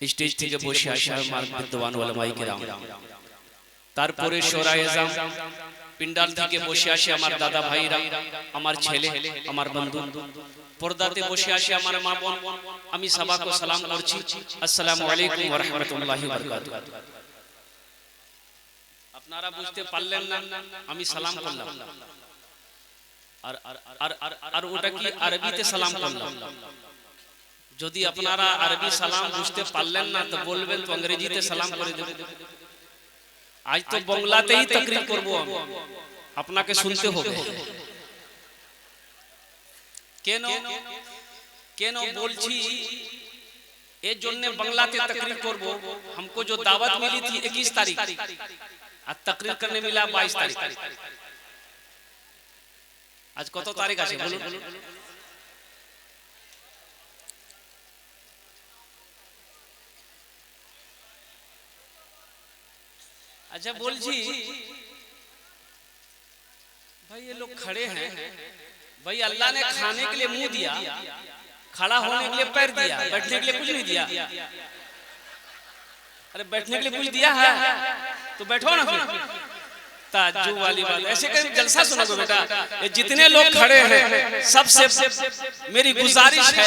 Stage থেকে বসে আসা আমার বিদ্বান ওলামায়ে কেরাম তারপরে শোরায়ে জাম পিন্ডাল থেকে বসে আসে আমার দাদা ভাইরা আমার ছেলে আমার বন্ধু পর্দাতে বসে আসে আমার মা বোন আমি সবাইকে সালাম করছি আসসালামু আলাইকুম ওয়া রাহমাতুল্লাহি ওয়া বারাকাতুহু আপনারা বুঝতে পারলেন না আমি সালাম করলাম আর ওটা কি আরবিতে সালাম করলাম যদি আপনারা আরবি সালাম বুঝতে পারলেন না তো বলবেন তো ইংরেজিতে সালাম করে দেবেন आज तो বাংলাতে ही तकरीर করব আপনাকে শুনতে হবে কেন কেন বলছি এর জন্য বাংলাতে तकरीर করব हमको जो दावत मिली थी 21 तारीख आज तकरीर करने मिला 22 तारीख आज কত তারিখ আছে বলুন अच्छा बोलजी भाई ये लोग खड़े हैं भाई अल्लाह ने खाने के लिए मुंह दिया खड़ा होने के लिए पैर दिया बैठने के लिए कुछ नहीं दिया अरे बैठने के लिए कुछ दिया है तो बैठो ना फिर ताज्जुब वाली बात ऐसे कहीं जलसा सुनोगे बेटा ये जितने लोग खड़े हैं सबसे मेरी गुजारिश है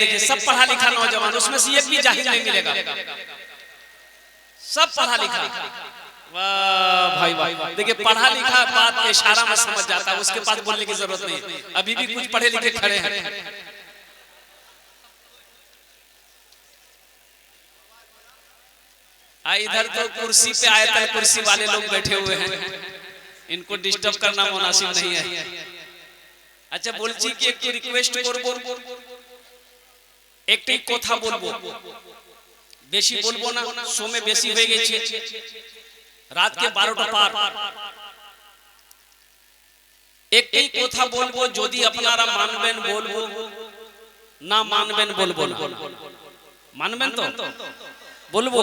देखिए सब पढ़ा लिखा नौजवान उसमें से एक भी जाहिल नहीं मिलेगा सब पढ़ा लिखा वाह भाई वाह देखिए पढ़ा लिखा बात के इशारा में समझ जाता है उसके पास बोलने की जरूरत नहीं अभी भी कुछ पढ़े लिखे खड़े हैं इधर तो कुर्सी पे आयतल कुर्सी वाले लोग बैठे हुए हैं इनको डिस्टर्ब करना मुनासिब नहीं है अच्छा बोलছি কি একটু রিকোয়েস্ট করব একটাই কথা বলবো বেশি বলবো না সময় বেশি হয়ে গেছে রাত के 12টা পার একটাই কথা বলবো যদি আপনারা মানবেন বলবো না মানবেন বলবো না মানবেন তো বলবো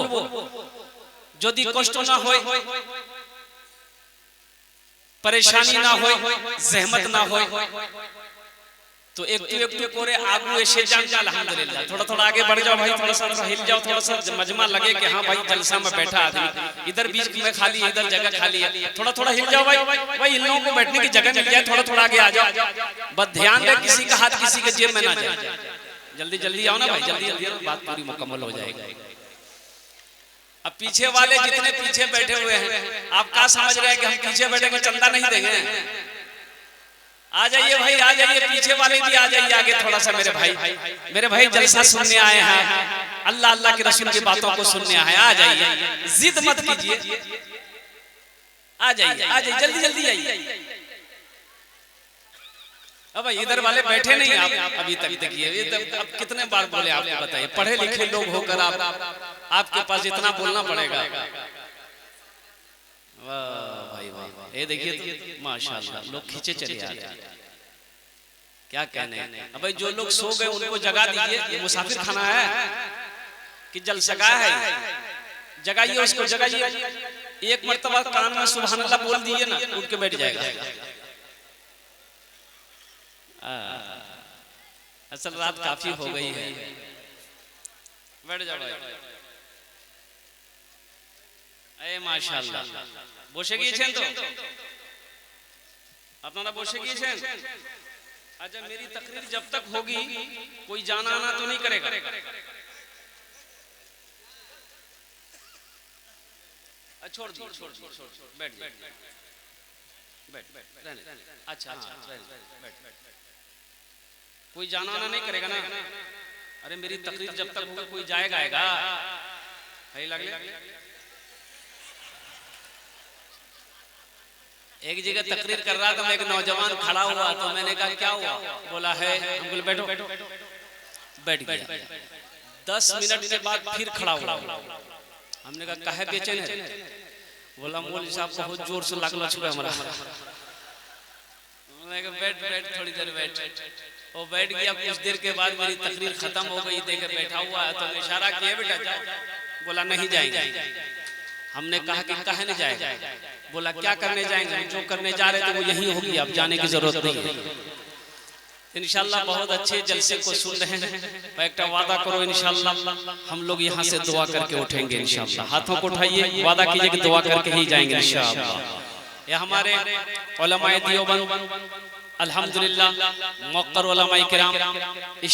যদি কষ্ট না হয় परेशानी ना हो जहमत ना हो तो एक करे आगू ऐसे जान जा अल्हम्दुलिल्लाह थोड़ा थोड़ा आगे बढ़ जाओ भाई थोड़ा सा हिल जाओ थोड़ा सा मजमा लगे कि हां भाई जलसा में बैठा आदमी इधर बीच में खाली इधर जगह खाली है थोड़ा थोड़ा हिल जाओ भाई इन लोगों को बैठने की जगह मिल जाए थोड़ा थोड़ा आगे आ जाओ बस ध्यान रहे किसी का हाथ किसी के जेब में ना जाए जल्दी जल्दी आओ ना भाई जल्दी जल्दी बात पूरी मुकम्मल हो जाएगी अब पीछे वाले जितने पीछे बैठे हुए हैं आप क्या समझ रहे हैं कि हम पीछे बैठेंगे चंदा नहीं देंगे आ जाइए भाई आ जाइए पीछे वाले भी आ जाइए आगे थोड़ा सा मेरे भाई जलसा सुनने आए हैं अल्लाह अल्लाह के रसूल की बातों को सुनने आए आ जाइए जिद मत कीजिए आ जाइए जल्दी जल्दी आइए अब इधर वाले बैठे नहीं आप अभी तक देखिए अब कितने बार बोले आपको बताइए पढ़े लिखे लोग होकर आपके पास इतना बोलना पड़ेगा वाह भाई वाह ये देखिए तो माशाल्लाह लोग खींचे चले आ रहे हैं क्या कहने हैं अब भाई जो लोग सो गए उनको जगा दीजिए ये मुसाफिर खाना है कि जलसगा है जगाइए उसको जगाइए एक मर्तबा कान में सुभान अल्लाह बोल दिए ना उठ के बैठ जाएगा असल रात काफी हो गई है, बैठ जाओ भाई। अरे माशाल्लाह বসে গিয়েছেন তো আপনারা বসে গিয়েছেন। अच्छा मेरी तकरीर जब तक होगी कोई जाना आना तो नहीं करेगा। छोड़ दी बैठ बैठ अच्छा कोई जाना आना नहीं करेगा ना। अरे मेरी तकरीर जब तक होगी कोई जाएगा आएगा है लगे। एक जगह तकरीर कर रहा था, मैं एक नौजवान खड़ा हुआ तो मैंने कहा क्या हुआ, बोला है हम बोले बैठो, बैठ गया। 10 मिनट के बाद फिर खड़ा हुआ, हमने कहा काहे बेचैन है, बोला मौलवी साहब बहुत जोर से लागला छुआ हमारा। मैं कहा बैठ बैठ थोड़ी देर बैठ। वो बैठ गया, कुछ देर के बाद मेरी तकरीर खत्म हो गई, देखे बैठा हुआ है तो इशारा किया बेटा जाओ, बोला नहीं जाएंगे। हमने कहा कि काहे नहीं जाएगा, बोला क्या करने जाएंगे, जो करने जा रहे थे वो यही होगी, अब जाने की जरूरत नहीं है। इंशाल्लाह बहुत अच्छे जलसे को सुन रहे हैं, एक वादा करो इंशाल्लाह हम लोग यहाँ से दुआ करके उठेंगे इंशाल्लाह। हाथों को उठाइए, वादा कीजिए कि दुआ करके ही जाएंगे इंशाल्लाह। ये हमारे उलमाए देवबंद अल्हम्दुलिल्लाह मुक़र्रर उलमाए किराम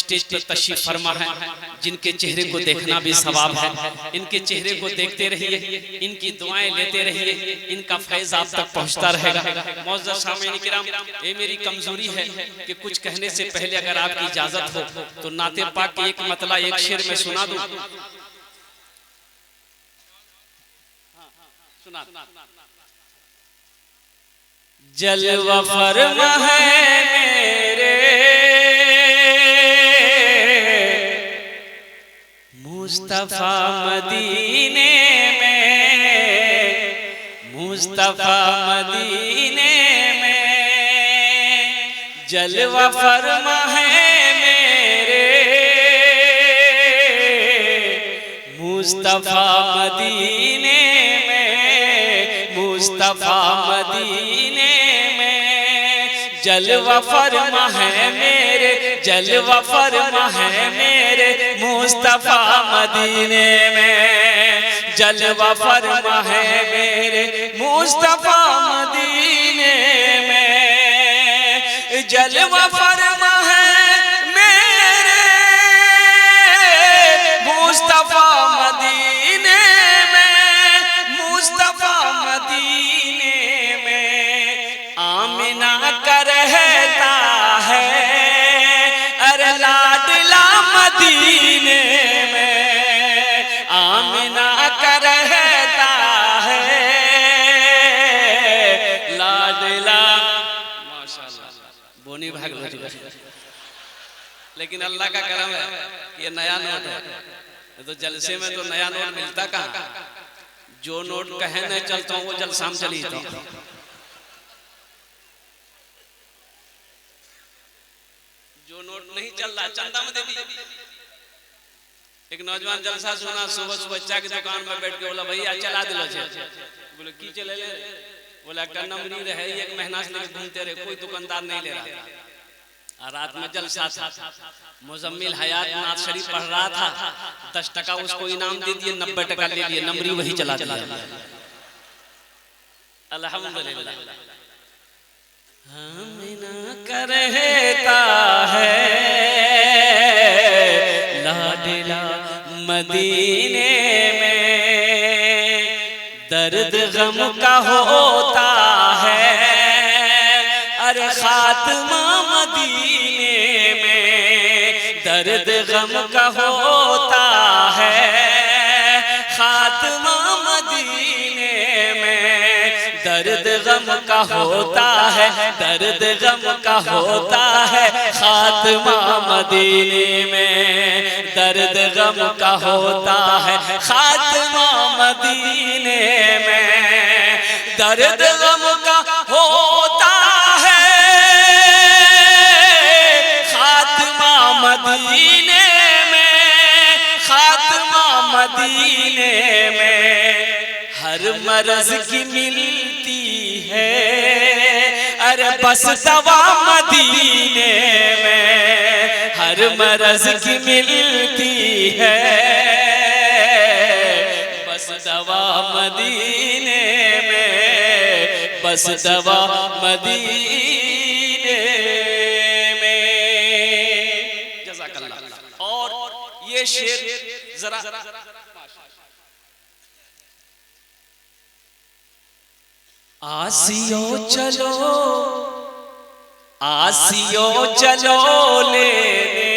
स्टेज पर तशरीफ फरमा है, जिनके चेहरे को देखना भी सवाब है। इनके चेहरे को देखते रहिए, इनकी दुआएं लेते रहिए, इनका फैज़ आप तक पहुंचता रहेगा। मौजूद सामीन किराम, ये मेरी कमजोरी है कि कुछ कहने से पहले अगर आपकी इजाजत हो तो नाते पाक की एक मतला एक शेर में सुना दूं। सुना जलवा फरमा है मेरे मुस्तफा मदीने में, मुस्तफा मदीने में जलवा फरमा है मेरे मुस्तफा मदीने में, मुस्तफा मदीने जलवा फरमा है मेरे, जलवा फरमा है मेरे मुस्तफा मदीने में, जलवा फरमा है मेरे मुस्तफा मदीने में, जलवा फरमा है मेरे मुस्तफा मदीने में, मुस्तफा मदीने में आमिना का रहता है, अरे लाडला मदीने में आमिना का रहता है, लाडला माशाल्लाह बोनी भाग लो। लेकिन अल्लाह का करम है ये नया नोट है, तो जलसे में तो नया नोट मिलता कहाँ, जो नोट कहे नहीं चलता हूँ वो जलसा में चली तो। जो नोट नहीं चल रहा चंदा में दे दी। एक नौजवान जलसा सुना, सुबह सुबह चाय की दुकान में बैठ के बोला भैया चला दिलो छे, बोले की चले ले, बोला नंबरी रहे एक महीना से घूमते रहे, कोई दुकानदार नहीं ले रहा। और रात में जलसा था, मुजम्मिल हयात नाथ शरीफ पढ़ रहा था, 10 टका उसको इनाम दे दिए, 90 टका ले लिए, नंबरी वही चला दिया। अल्हम्दुलिल्लाह आमिना का रहता है लाडला मदीने में, दर्द गम का होता है अरे खात्मा मदीने में, दर्द गम का होता है खात्मा मदीने में, दर्द गम का होता है, दर्द गम का होता है खात्मा मदीने में, दर्द गम का होता है खात्मा मदीने में, दर्द गम का होता है खात्मा मदीने में, खात्मा मदीने में हर मर्ज की मिलती है अरे बस दवा मदीने में हर मरज की मिलती है, बस दवा मदीने में, बस दवा मदीने में। जज़ाकल्लाह। और ये शेर जरा आसियो चलो, आसियो चलो लेने,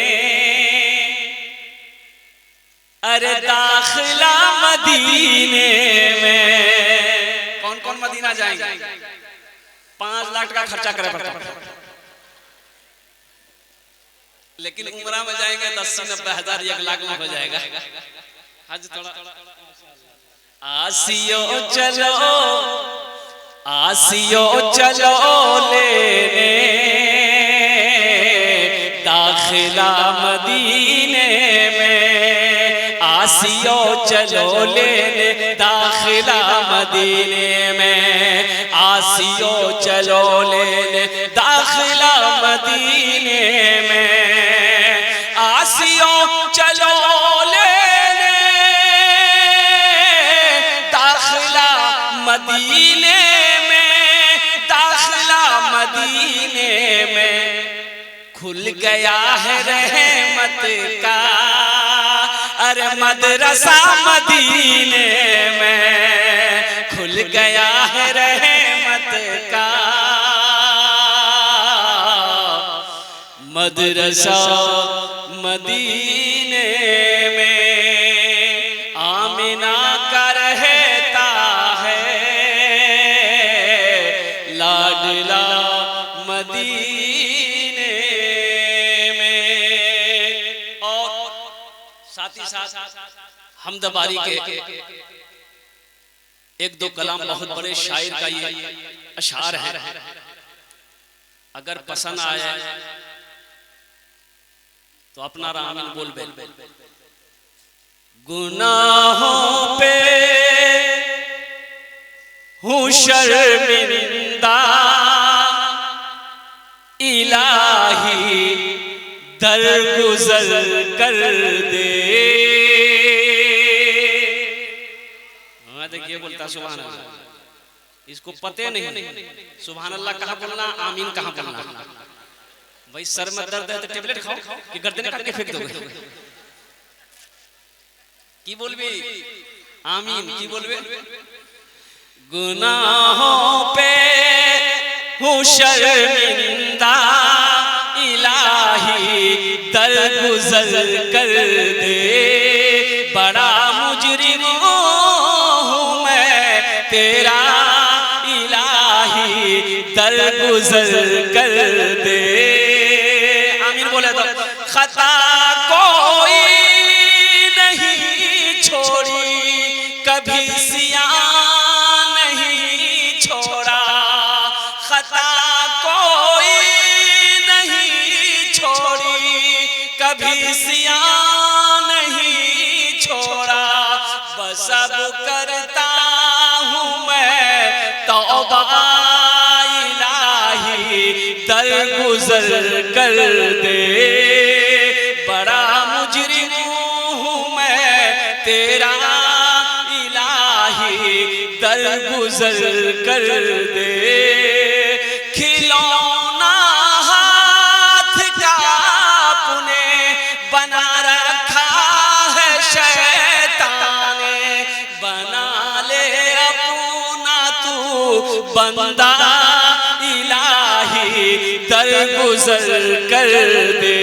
अरे दाखिला मदीने में। कौन कौन मदीना जाएंगे? 5 लाख का खर्चा करे पड़ता, लेकिन उम्रा में जाएंगे 80-90 हजार 1 लाख में हो जाएगा। हज थोड़ा आसियो चलो, आसियो चलो लेने, दाखिला मदीने में, आसियो चलो लेने, दाखिला मदीने में, आसियो चलो लेने, दाखिला मदीने में, आसियो चलो लेने, दाखिला मदीने मदीने में। खुल गया है रहमत का अरे मदरसा मदीने में, खुल गया है रहमत का मदरसा मदीने में। आमिना का रहता है लाडला मदीने में। और साथ ही साथ हमदबारी के 1-2 कलाम बहुत बड़े शायर का ये अशार है, अगर पसंद आए तो अपना आमीन बोल बेल। गुनाहों पे हूँ शर्मिंदा, इलाही दरगुजर कर दे। देखिए बोलता सुभान अल्लाह, इसको पते नहीं सुभान अल्लाह कहाँ बोलना, आमीन कहाँ बोलना। भाई सर में दर्द है तो टेबलेट खाओ कि गर्दन काट के फेंक दोगे। की बोलबे आमीन, की बोलबे गुनाहों पे हूँ शर्मिंदा, इलाही दरगुजर कर दे। बड़ा मुजरिम हूँ मैं तेरा, इलाही दरगुजर कर दे। आमीन बोले तो खता कोई नहीं छोड़ी, कभी सिया नहीं छोड़ा, खता कोई नहीं छोड़ी, कभी सिया नहीं छोड़ा। बस अब करता हूँ मैं तौबा, इलाही दरगुजर कर दे। बड़ा मुजरिम हूँ मैं तेरा, इलाही दरगुजर कर दे। खिलौना हाथ का अपने बना रखा है शैतान ने, बना ले अपना तू बंदा, इलाही दरगुजर कर दे।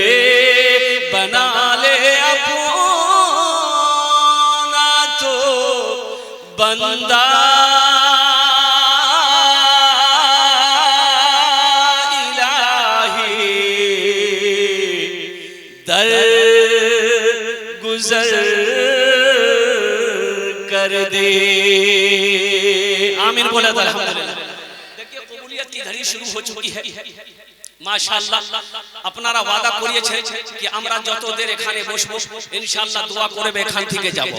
बना ले अपना तो बंदा, इलाही दरगुजर कर दे। आमीन बोला था। अल्हम्दुलिल्लाह। देखिए कबूलियत की घड़ी शुरू हो चुकी है। মাশাআল্লাহ আপনারা ওয়াদা করিয়েছেন कि আমরা যতদের এখানে বসবো इंशाअल्लाह दुआ করবে এখান থেকে যাব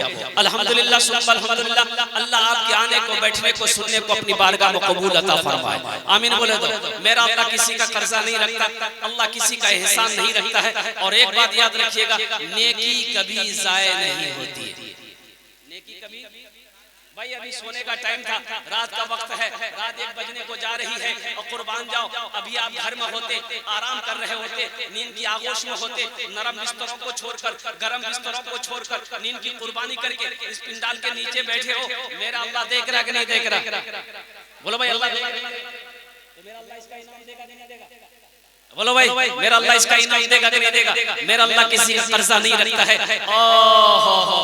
अल्हम्दुलिल्लाह सुबह अल्हम्दुलिल्लाह अल्लाह आपके आने को बैठने को सुनने को अपनी बारगाह में कबूल अता फरमाए आमीन बोले दो मेरा अल्लाह किसी का कर्जा नहीं रखता अल्लाह किसी का एहसान नहीं रखता है और एक बात याद रखिएगा नेकी कभी ज़ाया नहीं होती है नेकी कभी भाई अभी सोने का टाइम था रात का वक्त है रात 1 बजने को जा रही है और कुर्बान जाओ अभी आप घर में होते आराम कर रहे होते नींद की आगोश में होते नरम बिस्तरों को छोड़कर गरम बिस्तरों को छोड़कर नींद की कुर्बानी करके इस पिंडाल के नीचे बैठे हो मेरा अल्लाह देख रहा कि नहीं देख रहा बोलो भाई अल्लाह देख रहा तो मेरा अल्लाह इसका इनाम देगा कि नहीं देगा बोलो भाई मेरा अल्लाह इसका इनाम देगा कि नहीं देगा मेरा अल्लाह किसी का कर्जा नहीं रखता है ओहो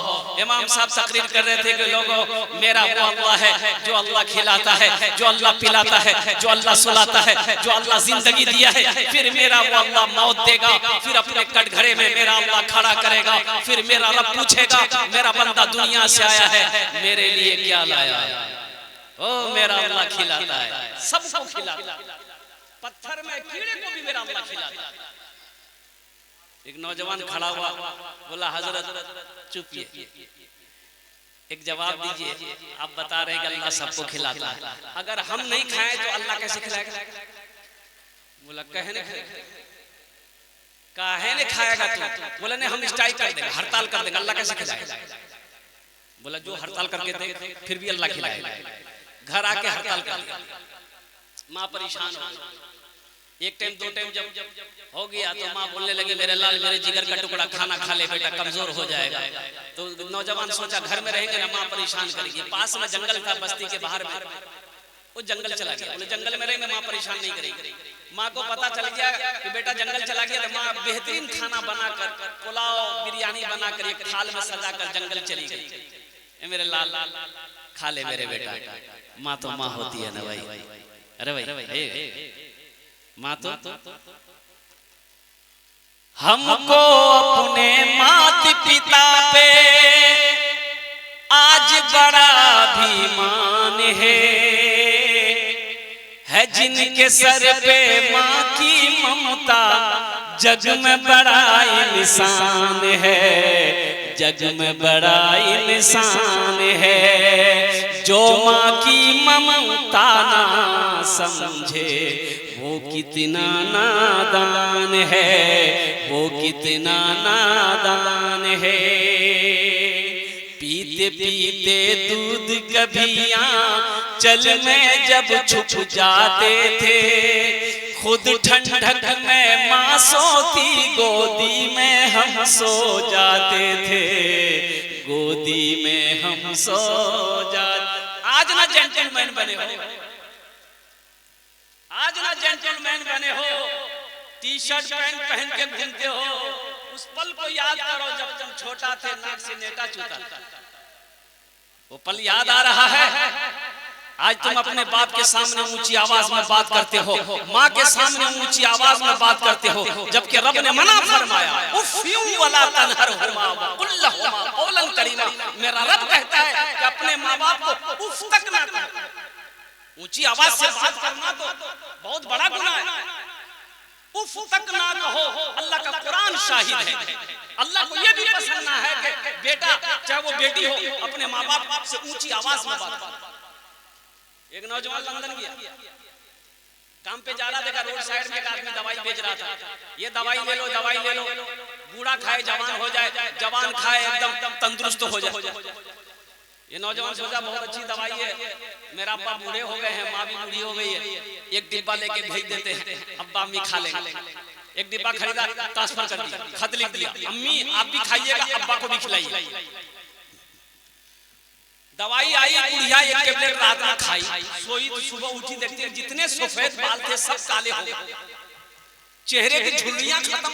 इमाम साहब तकरीर कर रहे थे कि लोगों मेरा वो अल्लाह है जो अल्लाह खिलाता है जो अल्लाह पिलाता है जो अल्लाह सुलाता है जो अल्लाह जिंदगी दिया है फिर मेरा वो अल्लाह मौत देगा फिर अपने कटघरे में मेरा अल्लाह खड़ा करेगा फिर मेरा रब पूछेगा मेरा बंदा दुनिया से आया है मेरे लिए क्या लाया ओ मेरा अल्लाह खिलाता है सबको खिलाता है पत्थर में कीड़े को भी मेरा अल्लाह खिलाता है एक नौजवान खड़ा हुआ बोला हजरत चुपिए एक जवाब दीजिए आप बता रहे हैं कि अल्लाह सबको खिलाता है अगर हम नहीं खाएं तो अल्लाह कैसे खिलाएगा बोला काहे ने खाएगा तू बोला नहीं हम स्ट्राइक कर देंगे हड़ताल कर देंगे अल्लाह कैसे खिलाएगा बोला जो हड़ताल करके दे फिर भी अल्लाह खिलाएगा घर आके हड़ताल कर दिया माँ परेशान हो एक टाइम 2 टाइम जब हो गया तो माँ बोलने लगी मेरे लाल मेरे जिगर का टुकड़ा खाना खा ले बेटा कमजोर हो जाएगा तो नौजवान सोचा घर में रहेंगे ना माँ परेशान करेगी पास में जंगल था बस्ती के बाहर में वो जंगल चला गया बोले जंगल में रहेंगे माँ परेशान नहीं करेगी माँ को पता चल गया कि बेटा जंगल चला गया तो माँ बेहतरीन खाना बनाकर पुलाव बिरयानी बनाकर एक थाल में सजाकर जंगल चली गई मेरे लाल खा ले मेरे बेटा माँ तो माँ होती है ना भाई अरे भाई माँ तो हमको अपने माता पिता पे आज बड़ा अभिमान है जिनके सर पे माँ की ममता जग में बड़ा इंसान है जग में बड़ा इंसान है जो माँ की ममता ना समझे वो कितना नादान है वो कितना नादान है पीते पीते दूध कभी चल में जब छुप जाते थे खुद ठंडक में माँ सोती गोदी में हम सो जाते थे गोदी में हम सो जाते आज ना जेंटलमैन बने हो आज ना जेंटलमैन बने हो टी शर्ट पैंट पहन के घूमते हो उस पल को याद करो जब तुम छोटा थे नाक से नेटा चूता वो पल याद आ रहा है आज तुम अपने बाप के सामने ऊंची आवाज में बात करते हो माँ के सामने ऊंची आवाज में बात करते हो जबकि रब ने मना फरमाया उफ़्यू वला तनहरहुमा कुल्लहुमा कौलन करीमा मेरा रब कहता है कि अपने माँ बाप को उफ तक ना कहो ऊंची आवाज से बात करना तो बहुत बड़ा गुनाह है उफ तक ना कहो अल्लाह का कुरान शाहिद है अल्लाह को ये भी पसंद ना है कि बेटा चाहे वो बेटी हो अपने माँ बाप से ऊंची आवाज में बात करे एक नौजवान लंदन गया काम पे जा रहा देखा रोड साइड में एक आदमी दवाई बेच रहा था ये दवाई ले लो बूढ़ा खाए जवान हो जाए जवान खाए एकदम तंदुरुस्त हो जाए ये नौजवान सोचा बहुत अच्छी दवाई है मेरा अब्बा बूढ़े हो गए हैं माँ भी बूढ़ी हो गई है एक डिब्बा लेके भेज देते हैं अब्बा अम्मी खा लेंगे एक डिब्बा खरीदा ट्रांसफर कर दिया खत लिख दिया अम्मी आप भी खाइएगा अब्बा को भी खिलाइए दवाई आई बुढ़िया एक टेबलेट रात में खाई सोई तो सुबह उठी देखती है जितने सफेद बाल थे सब काले हो गए चेहरे की झुर्रियां खत्म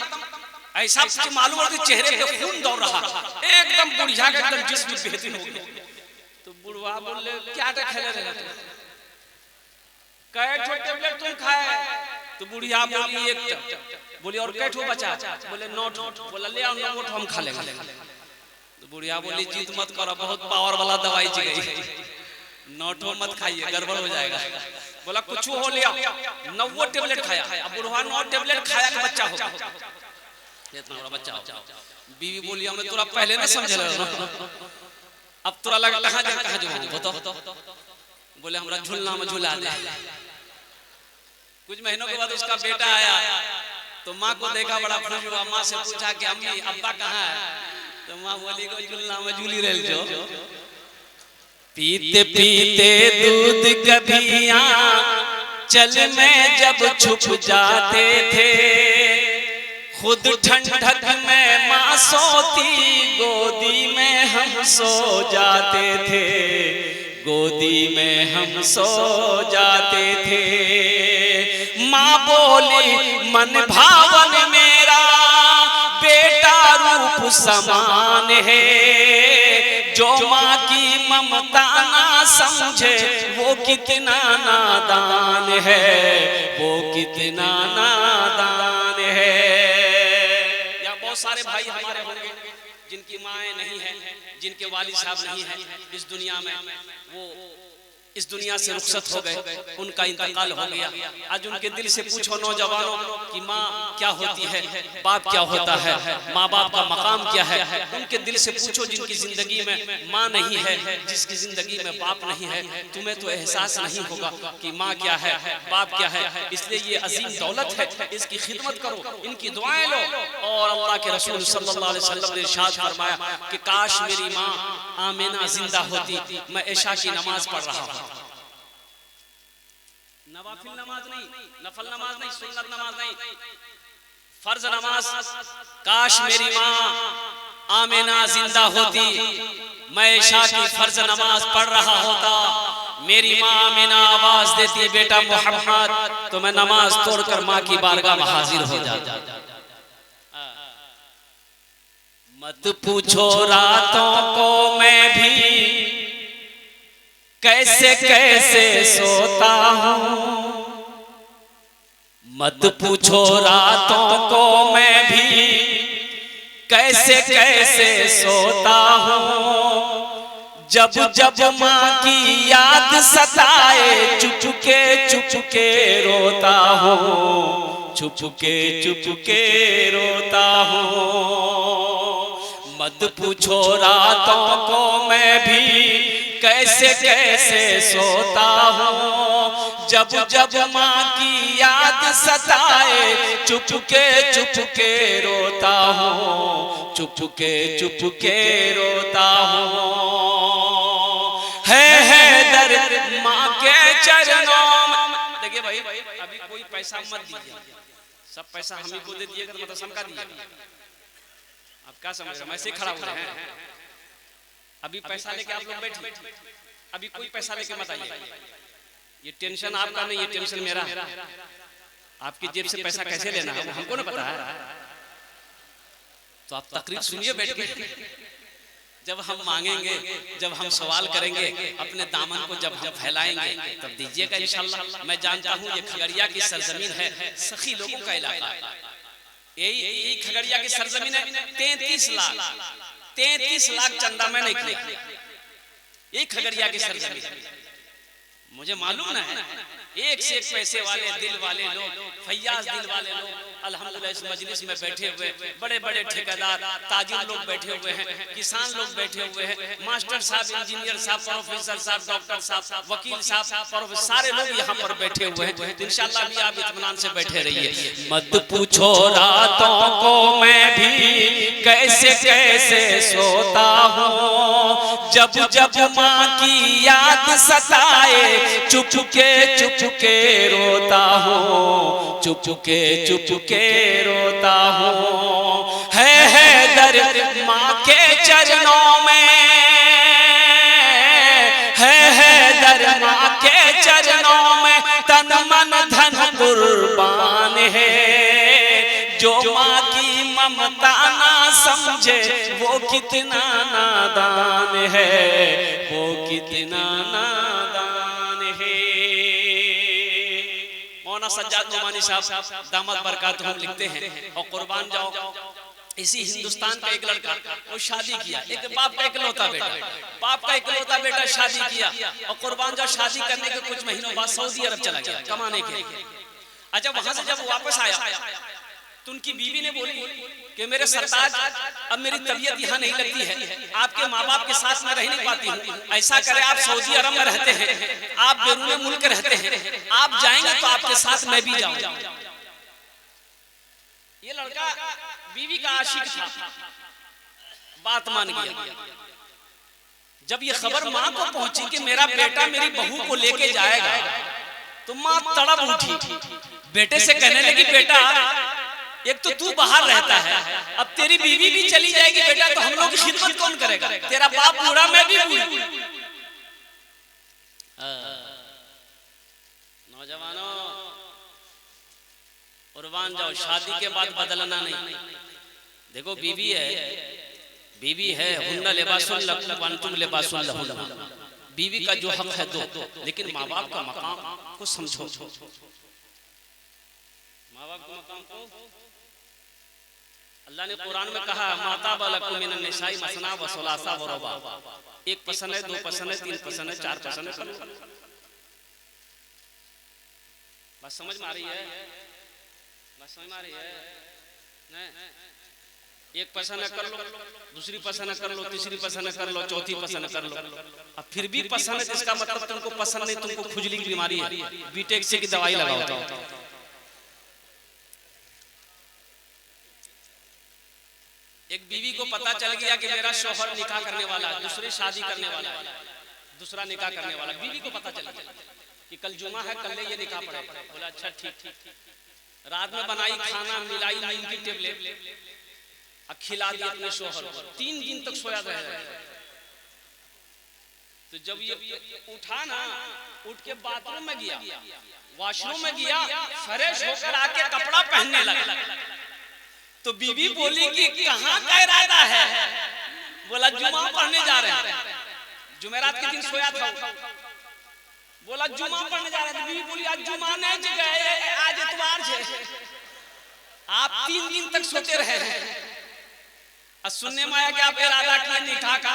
ऐसा मालूम हो कि चेहरे पे खून दौड़ रहा एकदम बुढ़िया का एकदम जिस्म बेहतरीन हो गया तो बुढ़वा बोले क्या खेले रहे कई टेबलेट तुम खाए तो बुढ़िया बोली एक बोली और कई बचा बोले नोट बोला ले आओ नोट हम खा लेंगे तो बुढ़िया बोली जीत मत करो बहुत पावर वाला दवाई जी गई नोटो मत खाइए गड़बड़ हो जाएगा बोला कुछ हो लिया, 9 टेबलेट खाया। अब बुढ़वा 9 टेबलेट खाया कि बच्चा होगा, इतना बड़ा बच्चा होगा। बीवी बोली हमें तोरा पहले ना समझ रहा, अब तोरा लगा कहाँ जो बता। बोले हमरा झूलना में झूला दे। कुछ महीनों के बाद उसका बेटा आया तो माँ को देखा, बड़ा खुश हुआ। माँ से पूछा कि अम्मी अब्बा कहाँ है, तो माँ बोली को झूलना में झूली रहे जो। पीते पीते दूध कभिया चल में जब छुप जाते थे, खुद ठंडक में माँ सोती, गोदी में हम सो जाते थे, गोदी में हम सो जाते थे। माँ बोली मन भावन मेरा बेटा रूप समान है, जो माँ की ममता ना समझे वो कितना नादान है, वो कितना नादान है। या बहुत सारे भाई हमारे होंगे जिनकी माएँ नहीं है, जिनके वालिद साहब नहीं है इस दुनिया में, वो इस दुनिया से रुखसत हो गए, उनका इंतकाल हो गया। आज उनके दिल से पूछो नौजवानों कि माँ क्या होती है, बाप क्या होता है, माँ बाप का मकाम क्या है। उनके दिल से पूछो जिनकी जिंदगी में माँ नहीं है, जिसकी जिंदगी में बाप नहीं है, तुम्हें तो एहसास नहीं होगा कि माँ क्या है, बाप क्या है। इसलिए ये अजीम दौलत है, इसकी खिदमत करो, इनकी दुआएं लो। और अल्लाह के रसूल सल्लल्लाहु अलैहि वसल्लम ने इरशाद फरमाया कि काश मेरी माँ आमिना जिंदा होती, मैं इशा की नमाज पढ़ रहा हूँ। नवाफिल नमाज नहीं, नफल नमाज नहीं, सुन्नत नमाज नहीं, फर्ज नमाज। काश मेरी माँ आमिना जिंदा होती, मैं इशा की फर्ज नमाज पढ़ रहा होता, मेरी माँ आमिना आवाज देती बेटा मोहम्मद, तो मैं नमाज तोड़कर माँ की बारगाह में हाजिर हो जाता। मत पूछो रातों को मैं भी कैसे कैसे सोता हूँ, मत पूछो रातों को मैं भी कैसे कैसे सोता हूँ। जब जब माँ की याद सताए चुपके रोता हूँ, चुपके रोता हूँ। मत पूछो रातों को मैं भी कैसे कैसे सोता हूँ, जब जब माँ की याद सताए चुपके रोता हूँ, चुपके रोता हूँ। है दर्द माँ के चरणों में। देखिए भाई अभी कोई पैसा मत दीजिए, सब पैसा हम ही को दे दिएगा, मतलब समका दिए। आप क्या समझ रहे, मैं ऐसे खड़ा हुआ है। अभी पैसा लेके आप लोग बैठिए, अभी कोई पैसा लेके मत आइए। ये टेंशन आपका नहीं, ये टेंशन मेरा। आपकी जेब से पैसा कैसे लेना है हमको ना पता है, तो आप तकरीर सुनिए बैठ के। जब हम मांगेंगे, जब हम सवाल करेंगे, अपने दामन को जब हम फैलाएंगे तब दीजिएगा इंशाल्लाह। मैं जानता हूँ ये खगड़िया की सरजमीन है, सखी लोगों का इलाका है। यही खगड़िया की सरजमीन है। 33 लाख चंदा मैंने किया, यही खगड़िया की सरजमीन। मुझे मालूम ना है, एक से एक पैसे वाले दिल वाले लोग, फैयाज दिल वाले लोग अल्हम्दुलिल्लाह इस मजलिस में बैठे हुए, बड़े बड़े ठेकेदार ताजिर लोग बैठे हुए हैं, किसान लोग बैठे हुए हैं, मास्टर साहब, इंजीनियर साहब, प्रोफेसर साहब, डॉक्टर साहब, वकील साहब, सारे लोग यहाँ पर बैठे हुए हैं। तो इंशाल्लाह भी आप इत्मीनान से बैठे रहिए। मत पूछो रातों को मैं भी कैसे कैसे सोता हूँ, जब जब माँ की याद सताए चुपके रोता हूँ, चुपके रोता हूँ। है दर्द माँ के चरणों में, है दर्द माँ के चरणों में, तन मन धन कुर्बान है। जो माँ की ममता ना समझे वो कितना नादान है, वो कितना नादान है। मौलाना सज्जाद नोमानी साहब दामद बरकातुहुम लिखते हैं, और कुर्बान जाओ इसी हिंदुस्तान का एक लड़का वो शादी किया, एक बाप का इकलौता बेटा, बाप का इकलौता बेटा शादी किया और कुर्बान जब शादी करने के कुछ महीनों बाद सऊदी अरब चला गया कमाने के लिए। अच्छा वहां से जब वापस आया तो उनकी बीवी ने बोली कि मेरे सरताज अब मेरी तबीयत यहाँ नहीं लगती है, आपके माँ बाप के साथ मैं रह नहीं पाती हूँ, ऐसा करे आप सऊदी अरब में रहते हैं, आप बैरून मुल्क रहते हैं, आप जाएंगे तो आपके साथ मैं भी जाऊंगा। ये लड़का बीवी का आशिक था, बात मान गया। जब ये खबर माँ को पहुंची कि मेरा बेटा मेरी बहू को लेके जाएगा तो माँ तड़प उठी, बेटे से कहने लगी बेटा एक तो तू बाहर रहता है, अब तेरी बीवी भी चली जाएगी बेटा तो हम लोग की खिदमत कौन करेगा, तेरा बाप बूढ़ा मैं भी बूढ़ी। नौजवानों कुर्बान जाओ, शादी के बाद बदलना नहीं। देखो बीवी है हुन्ना लिबासुल लकुम व अंतुम लिबासुल लहुन्ना, बीवी का जो हक है दो, लेकिन माँ बाप का मकाम को समझो, माँ बाप का मकाम को। अल्लाह ने कुरान में कहा माता बलकुम मिनन निसाई मसना व सुलासा व रुबा, एक पसंद है, दो पसंद है, तीन पसंद है, चार पसंद है। बात समझ में आ रही है? बात समझ में आ रही है? नहीं, एक पसंद कर लो, दूसरी पसंद कर लो, तीसरी पसंद कर लो, चौथी पसंद कर लो, अब फिर भी पसंद है जिसका मतलब तुमको पसंद नहीं, तुमको खुजली की बीमारी है, बीटेक से की दवाई लगाओ। एक बीवी को पता चल गया कि मेरा शौहर निकाह करने वाला है, दूसरी शादी करने वाला है, दूसरा निकाह करने वाला, बीवी को पता चल गया कि कल जुमा है, कल ये निकाह पड़ेगा। बोला अच्छा ठीक। रात में बनाई खाना, मिलाई नींद की टेबलेट, खिला दी अपने शौहर को, 3 दिन तक सोया रहा। तो जब ये उठा ना, उठ के बाथरूम में गया, वॉशरूम में गया, फ्रेश होकर आके कपड़ा पहनने लगा, तो बीवी बोली कि कहाँ का इरादा है? बोला जुमा पढ़ने जा रहे हैं, जुमेरात के दिन सोया था। बोला जुमा पढ़ने जा रहे हैं, बीवी बोली आज जुमा नहीं गए, आज इतवार है, आप 3 दिन तक सोते रहे हैं। और सुनने में आया कि आप इरादा किए निकाह का,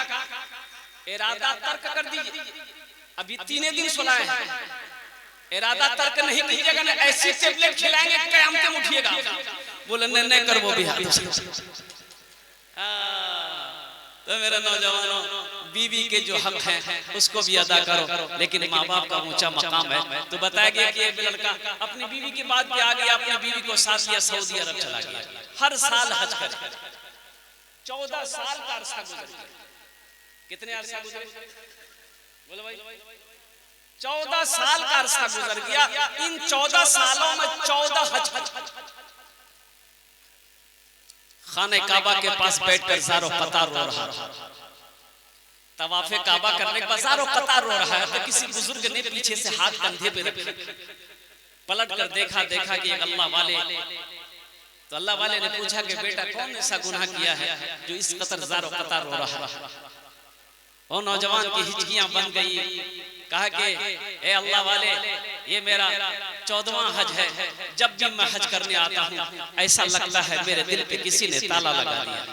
इरादा तर्क कर दीजिए, अभी 3 दिन सोलाए हैं, इरादा तर्क नहीं कीजिएगा ना ऐसी टेबलेट खिलाएंगे क़यामत में उठिएगा। बोले नहीं कर वो भी हाथ। तो मेरे नौजवानों बीवी के जो हक हैं उसको भी अदा करो, लेकिन माँ बाप का ऊंचा मकाम है। तो बताया गया कि एक लड़का अपनी बीवी की बात पे आ गया, अपनी बीवी को साथ लिया, सऊदी अरब चला गया, हर साल हज कर 14 साल का अरसा गुजर गया। कितने अरसा गुजर? बोलो भाई 14 साल का अरसा गुजर गया। इन 14 सालों में 14 हज। खाने काबा के पास बैठकर ज़ारो कतार रो रहा था, तवाफ़े काबा करने के बाद ज़ारो कतार रो रहा है। तो किसी बुजुर्ग ने पीछे से हाथ कंधे पे रखे, पलट कर देखा कि अल्लाह वाले, तो अल्लाह वाले ने पूछा कि बेटा कौन ऐसा गुनाह किया है जो इस कतर ज़ारो कतार रो रहा है? और नौजवान की हिचकियां बन गई, कहा कि ए अल्लाह वाले ये मेरा 14वां हज है, जब भी मैं हज करने आता हूँ ऐसा लगता है मेरे दिल पे किसी ने ताला लगा दिया।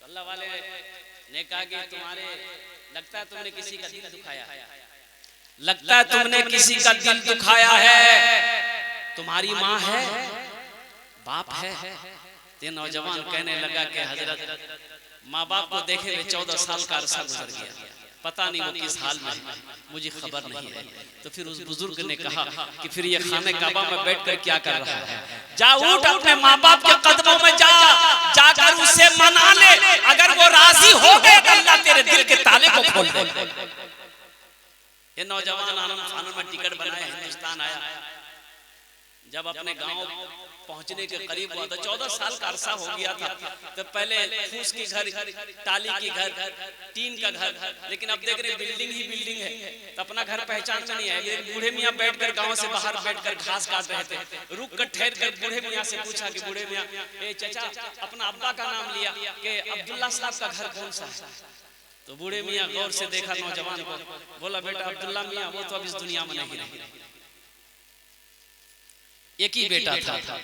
तो अल्लाह वाले ने कहा कि तुम्हारे लगता है तुमने किसी का दिल दुखाया है, लगता है तुमने किसी का दिल दुखाया है, तुम्हारी माँ है, बाप है। ये नौजवान कहने लगा कि हजरत माँ बाप को देखे हुए 14 साल का अरसा गुजर गया, पता नहीं वो किस हाल में है, मुझे खबर नहीं है। तो फिर उस बुजुर्ग ने कहा कि फिर ये खाने काबा में बैठकर क्या कर रहा है? जा उठ अपने माँ बाप के कदमों में जाकर उसे मना ले, अगर वो राजी हो गए तो अल्लाह तेरे दिल के ताले को खोल दे। ये नौजवान आनंद फानन में टिकट बनाए हिंदुस्तान आया, जब अपने गांव पहुंचने के करीब हुआ था, 14 साल का अरसा हो गया था। तो पहले फूस के घर, टाली के घर, टीन का घर, लेकिन अब देख रहे बिल्डिंग ही बिल्डिंग है, तो अपना घर पहचान में नहीं है। बूढ़े मियाँ बैठकर गांव से बाहर बैठकर घास काट रहे थे, रुक कर ठहर कर बूढ़े मियाँ से पूछा कि बूढ़े मियाँ ए चाचा, अपना अब्बा का नाम लिया कि अब्दुल्ला साहब का घर कौन सा है? तो बूढ़े मियाँ गौर से देखा नौजवान को, बोला बेटा अब्दुल्ला मियाँ वो तो अब इस दुनिया में नहीं रहे, एक ही बेटा था।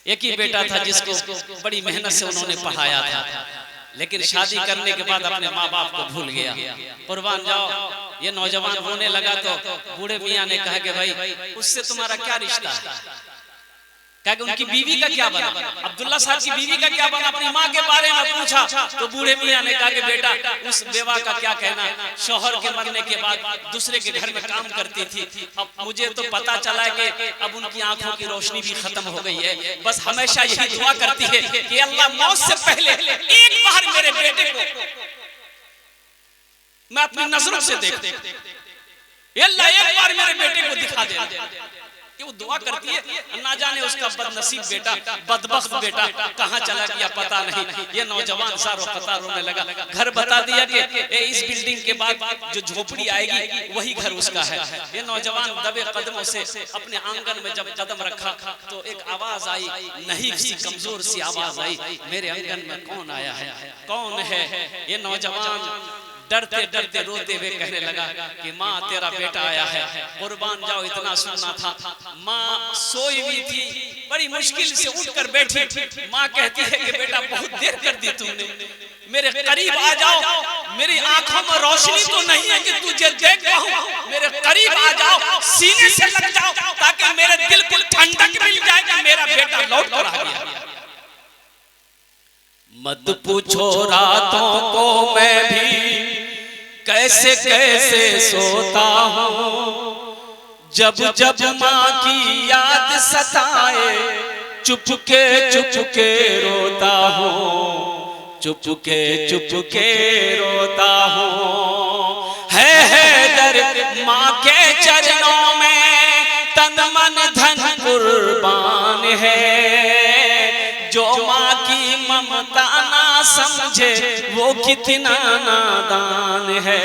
एक ही बेटा था जिसको बड़ी मेहनत से उन्होंने पढ़ाया था, लेकिन शादी करने के बाद अपने माँ बाप को भूल गया। कुर्बान जाओ, ये नौजवान रोने लगा तो बूढ़े मियाँ ने कहा कि भाई उससे तुम्हारा क्या रिश्ता है, कि उनकी बीवी का क्या बना, अब्दुल्ला साहब की बीवी का क्या बना, अपनी माँ के बारे में पूछा तो बूढ़े मियाँ ने कहा कि बेटा उस बेवा का क्या कहना, शौहर के मरने के बाद दूसरे के घर में काम करती थी। अब मुझे तो पता चला कि अब उनकी आंखों की रोशनी भी खत्म हो गई है, बस हमेशा यही दुआ करती है कि अल्लाह मौत से पहले एक बार मेरे बेटे को मैं अपनी नजरों से देख दे, अल्लाह एक बार मेरे बेटे को दिखा दे। कि वो दुआ करती है, ना जाने उसका बदनसीब बेटा, बदबख्त बेटा कहाँ चला गया पता नहीं। ये नौजवान सारो कतार रोने लगा। घर बता दिया कि इस बिल्डिंग के बाद जो झोपड़ी आएगी वही घर उसका है। ये नौजवान दबे कदमों से अपने आंगन में जब कदम रखा तो एक आवाज आई, नहीं सी कमजोर सी आवाज आई, मेरे आंगन में कौन आया है, कौन है। ये नौजवान डरते डरते रोते हुए कहने लगा कि माँ तेरा बेटा आया है। कुर्बान जाओ, इतना सुनना था। माँ सोई हुई थी, बड़ी मुश्किल से उठकर बैठी। माँ कहती है कि बेटा बहुत देर कर दी तुमने, मेरे करीब आ जाओ, मेरी आंखों में रोशनी तो नहीं है कि तुझे देख पाऊं, मेरे करीब आ जाओ, सीने से लग जाओ ताकि मेरे दिल को ठंडक मिल जाए कि मेरा बेटा लौट कर आ गया। मत पूछो रातों को मैं भी कैसे कैसे सोता हूँ, जब जब माँ की याद सताए चुपके चुपके रोता हूँ, चुपके चुपके रोता हूँ। है दर्द माँ के चरणों में, तन मन धन कुर्बान है। जो माँ की ममता ना समझे वो कितना नादान है,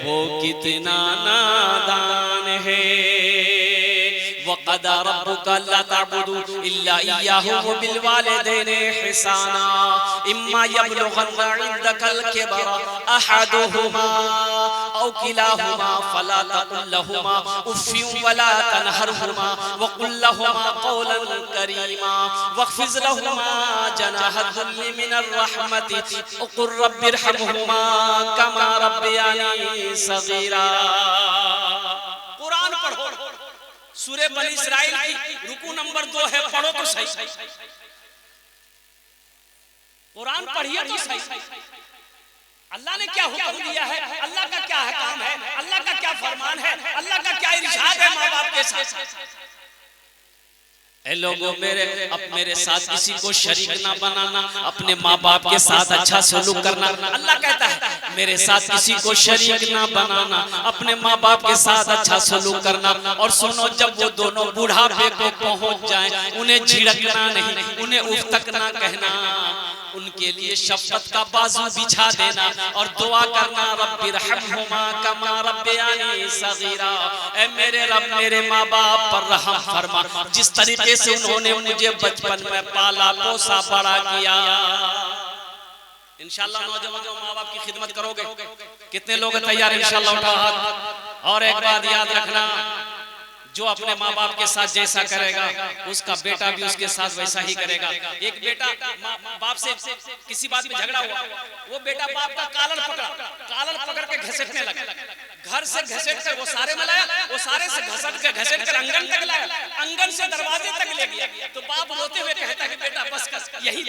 वो कितना नादान है। वक़दा रब्बुका अल्ला तअबुदू इल्ला इय्याहु व बिल वालिदैनि इहसाना इम्मा यबलुगन्ना इंदकल किबरा अहदुहुमा औ किलाहुमा फला तकुल लहुमा उफ़्फिन वला तनहरहुमा व कुल लहुमा क़ौलन करीमा वख़्फ़िज़ लहुमा जनाह दुल्ली मिनर रहमति व क़ुल रब्बिरहमहुमा कमा रब्बयानी सग़ीरा। कुरान पढ़ो, सूरे बनी इस्राइल की रुकू नंबर 2 है, पढ़ो तो सही। कुरान पढ़िए तो सही। अल्लाह ने क्या हुक्म दिया है, अल्लाह का क्या काम है, अल्लाह का क्या फरमान है, अल्लाह का क्या इरशाद है माँ बाप के साथ। ऐ लोगों, मेरे साथ किसी को शरीक ना बनाना, अपने माँ बाप के साथ अच्छा सलूक करना। अल्लाह कहता है मेरे साथ किसी को शरीक ना बनाना, अपने माँ बाप के साथ अच्छा सलूक करना। और सुनो, जब वो दोनों बुढ़ापे को पहुंच जाएं, उन्हें झिड़कना नहीं, उन्हें उफ तक ना कहना, उनके लिए शफ़क़त का बाजू बिछा देना और दुआ करना, रब्बिरहमहुमा कमा रब्बयानी सग़ीरा। ऐ मेरे रब, मेरे माँ बाप पर रहम फरमा, जिस तरीके से उन्होंने मुझे बचपन में पाला पोसा बड़ा किया। इंशाअल्लाह नौजवानों, माँ बाप की खिदमत करोगे? कितने लोग तैयार? इंशाअल्लाह उठाओ हाथ। और एक बात याद रखना, जो अपने माँ बाप के साथ जैसा करेगा उसका बेटा भी उसके साथ वैसा ही करेगा। एक बेटा बाप से किसी बात में झगड़ा हुआ, वो बेटा बाप का कालर पकड़ के घसीटने लगा। घर से घसीट कर वो सारे में लाया, वो सारे से घसीट कर अंगन तक लाया, अंगन से दरवाजे तक ले गया। तो बाप रोते हुए कहता है बेटा बस कर, यही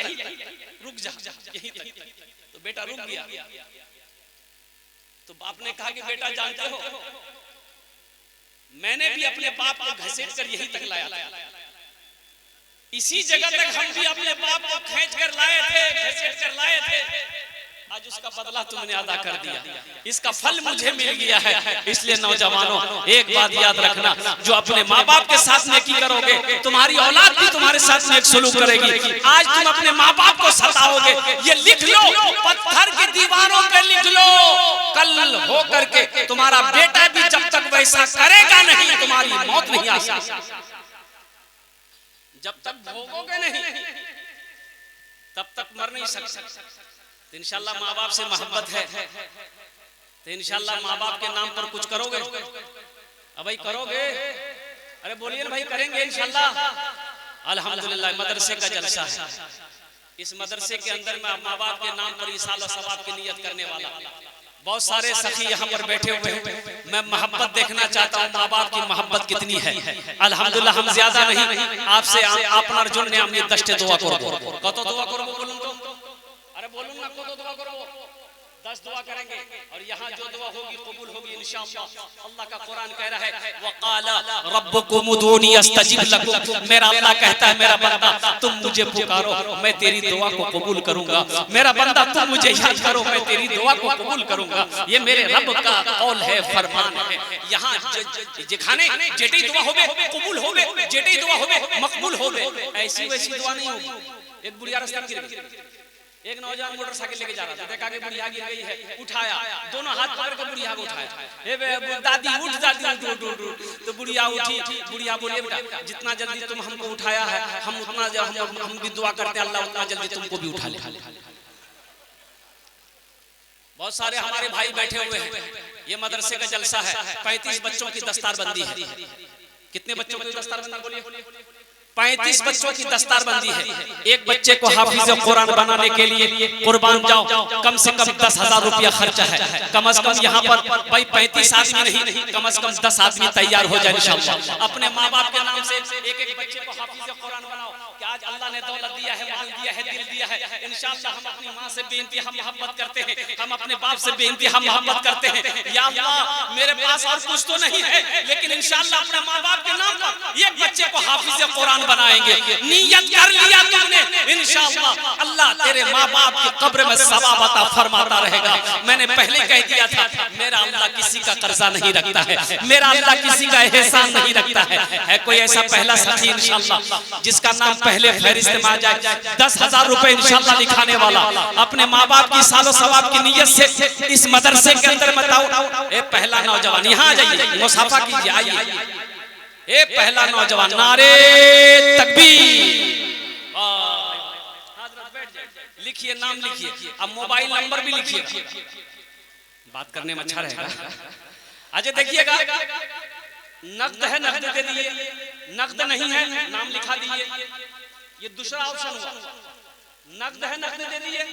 रुक जा, यही। तो बेटा रुक गया। तो बाप ने कहा कि बेटा जानते हो, मैंने भी अपने बाप को घसीट कर यही तक लाया था, इसी जगह तक हम भी अपने बाप को खींच कर लाए थे, घसीट कर लाए थे। आज उसका बदला तुमने अदा कर दिया, इसका फल मुझे मिल गया है। इसलिए नौजवानों, एक बात याद रखना, जो अपने माँ बाप के साथ नेकी करोगे, तुम्हारी औलाद भी तुम्हारे साथ नेक सलूक करेगी। आज तुम अपने माँ बाप को सताओगे, ये लिख लो, पत्थर की दीवारों पे लिख लो, कल हो करके तुम्हारा बेटा भी जब तक वैसा करेगा नहीं, तुम्हारी मौत नहीं आ सकती। जब तक भोगोगे नहीं तब तक मर नहीं सकते। तो इंशाल्लाह माँ बाप से मोहब्बत है तो इंशाल्लाह माँ बाप के नाम पर कुछ करोगे? अब भाई करोगे? अरे बोलिए ना भाई, करेंगे इंशाल्लाह। अल्हम्दुलिल्लाह मदरसे का जलसा है। इस मदरसे के अंदर में माँ बाप के नाम पर इसाल और सवाब की नियत करने वाला बहुत सारे सखी यहाँ पर बैठे हुए हैं। मैं मोहब्बत देखना चाहता हूँ, माँ बाप की मोहब्बत कितनी है। अल्हम्दुलिल्लाह हम ज्यादा नहीं, आपसे আপনার জন্য আমি 10টা দোয়া করব। কত দোয়া করব বলুন তো? अरे बोलूं ना, कत দোয়া করব? 10 दुआ करेंगे और यहाँ जो दुआ होगी कबूल होगी इंशाअल्लाह। अल्लाह का कुरान कह रहा है वक़ाला रब्बुकुम उदूनी अस्तजिब लकुम। मेरा अल्लाह कहता है मेरा बंदा तुम मुझे पुकारो मैं तेरी दुआ को कबूल करूंगा। मेरा बंदा तुम मुझे याद करो मैं तेरी दुआ को कबूल करूंगा। ये मेरे रब का कौल है, फरमान है। यहाँ जेखाने जेटी दुआ होवे कबूल होवे, जेटी दुआ होवे मकबूल होवे। ऐसी वैसी दुआ नहीं होगी। एक बुढ़िया रास्ते में गिर गई, एक नौजवान मोटरसाइकिल लेके जा रहा था, देखा कि बुढ़िया गिर गई है, उठाया, दोनों हाथ पकड़ के बुढ़िया को उठाया। ए दादी उठ, दादी उठ उठ उठ। तो बुढ़िया उठी, बुढ़िया बोले बेटा जितना जल्दी तुम हमको उठाया है हम उतना हम भी दुआ करते हैं अल्लाह उतना जल्दी तुमको भी उठा ले। बहुत सारे हमारे भाई बैठे हुए हैं, ये मदरसे का जलसा है। 35 बच्चों की दस्तारबंदी है। कितने बच्चों की दस्तारबंदी बोलिए? 35 बच्चों की दस्तारबंदी है। एक बच्चे को हाफिज कुरान बनाने के लिए कुर्बान जाओ, कम से कम 10,000 रुपया खर्चा है। कम से कम यहाँ पर भाई 35 आदमी नहीं, कम से कम 10 आदमी तैयार हो जाए इंशाअल्लाह। अपने माँ बाप के नाम से एक एक बच्चे को हाफिज कुरान बनाओ। क्या आज अल्लाह ने दौलत दिया है, माल दिया है, दिल दिया है, इंशाअल्लाह हम अपनी माँ से बेइंतहा मोहब्बत करते हैं, हम अपने बाप से बेइंतहा मोहब्बत करते हैं। या अल्लाह मेरे पास और कुछ तो नहीं है, लेकिन इंशाअल्लाह अपने माँ बाप के नाम पर एक बच्चे को हाफिज कुरान बनाएंगे। नियत कर लिया तुमने इंशाअल्लाह अल्लाह तेरे माँ बाप की कब्र में सवाब अता फरमाता रहेगा। मैंने पहले कह दिया था मेरा अल्लाह किसी का कर्जा नहीं रखता है, मेरा अल्लाह किसी का एहसान नहीं रखता है। कोई ऐसा पहला साथी इंशाअल्लाह जिसका नाम पहले फहरिस्त में आ जाए 10,000 रुपए इंशाअल्लाह लिखाने वाला अपने माँ बाप की सालो सवाब की नियत से इस मदरसे के अंदर बताओ। ए पहला नौजवान यहाँ आ जाइए, मुसाफा कीजिए, आइए। ए पहला नौजवान नारे तकबीर। लिखिए, नाम लिखिए, अब मोबाइल नंबर भी लिखिए, बात करने में अच्छा रहेगा। अजय देखिएगा, नकद है नकद दे दिए, नकद नहीं है नाम लिखा दिए। ये दूसरा ऑप्शन हुआ। नकद है नकद दे दिए,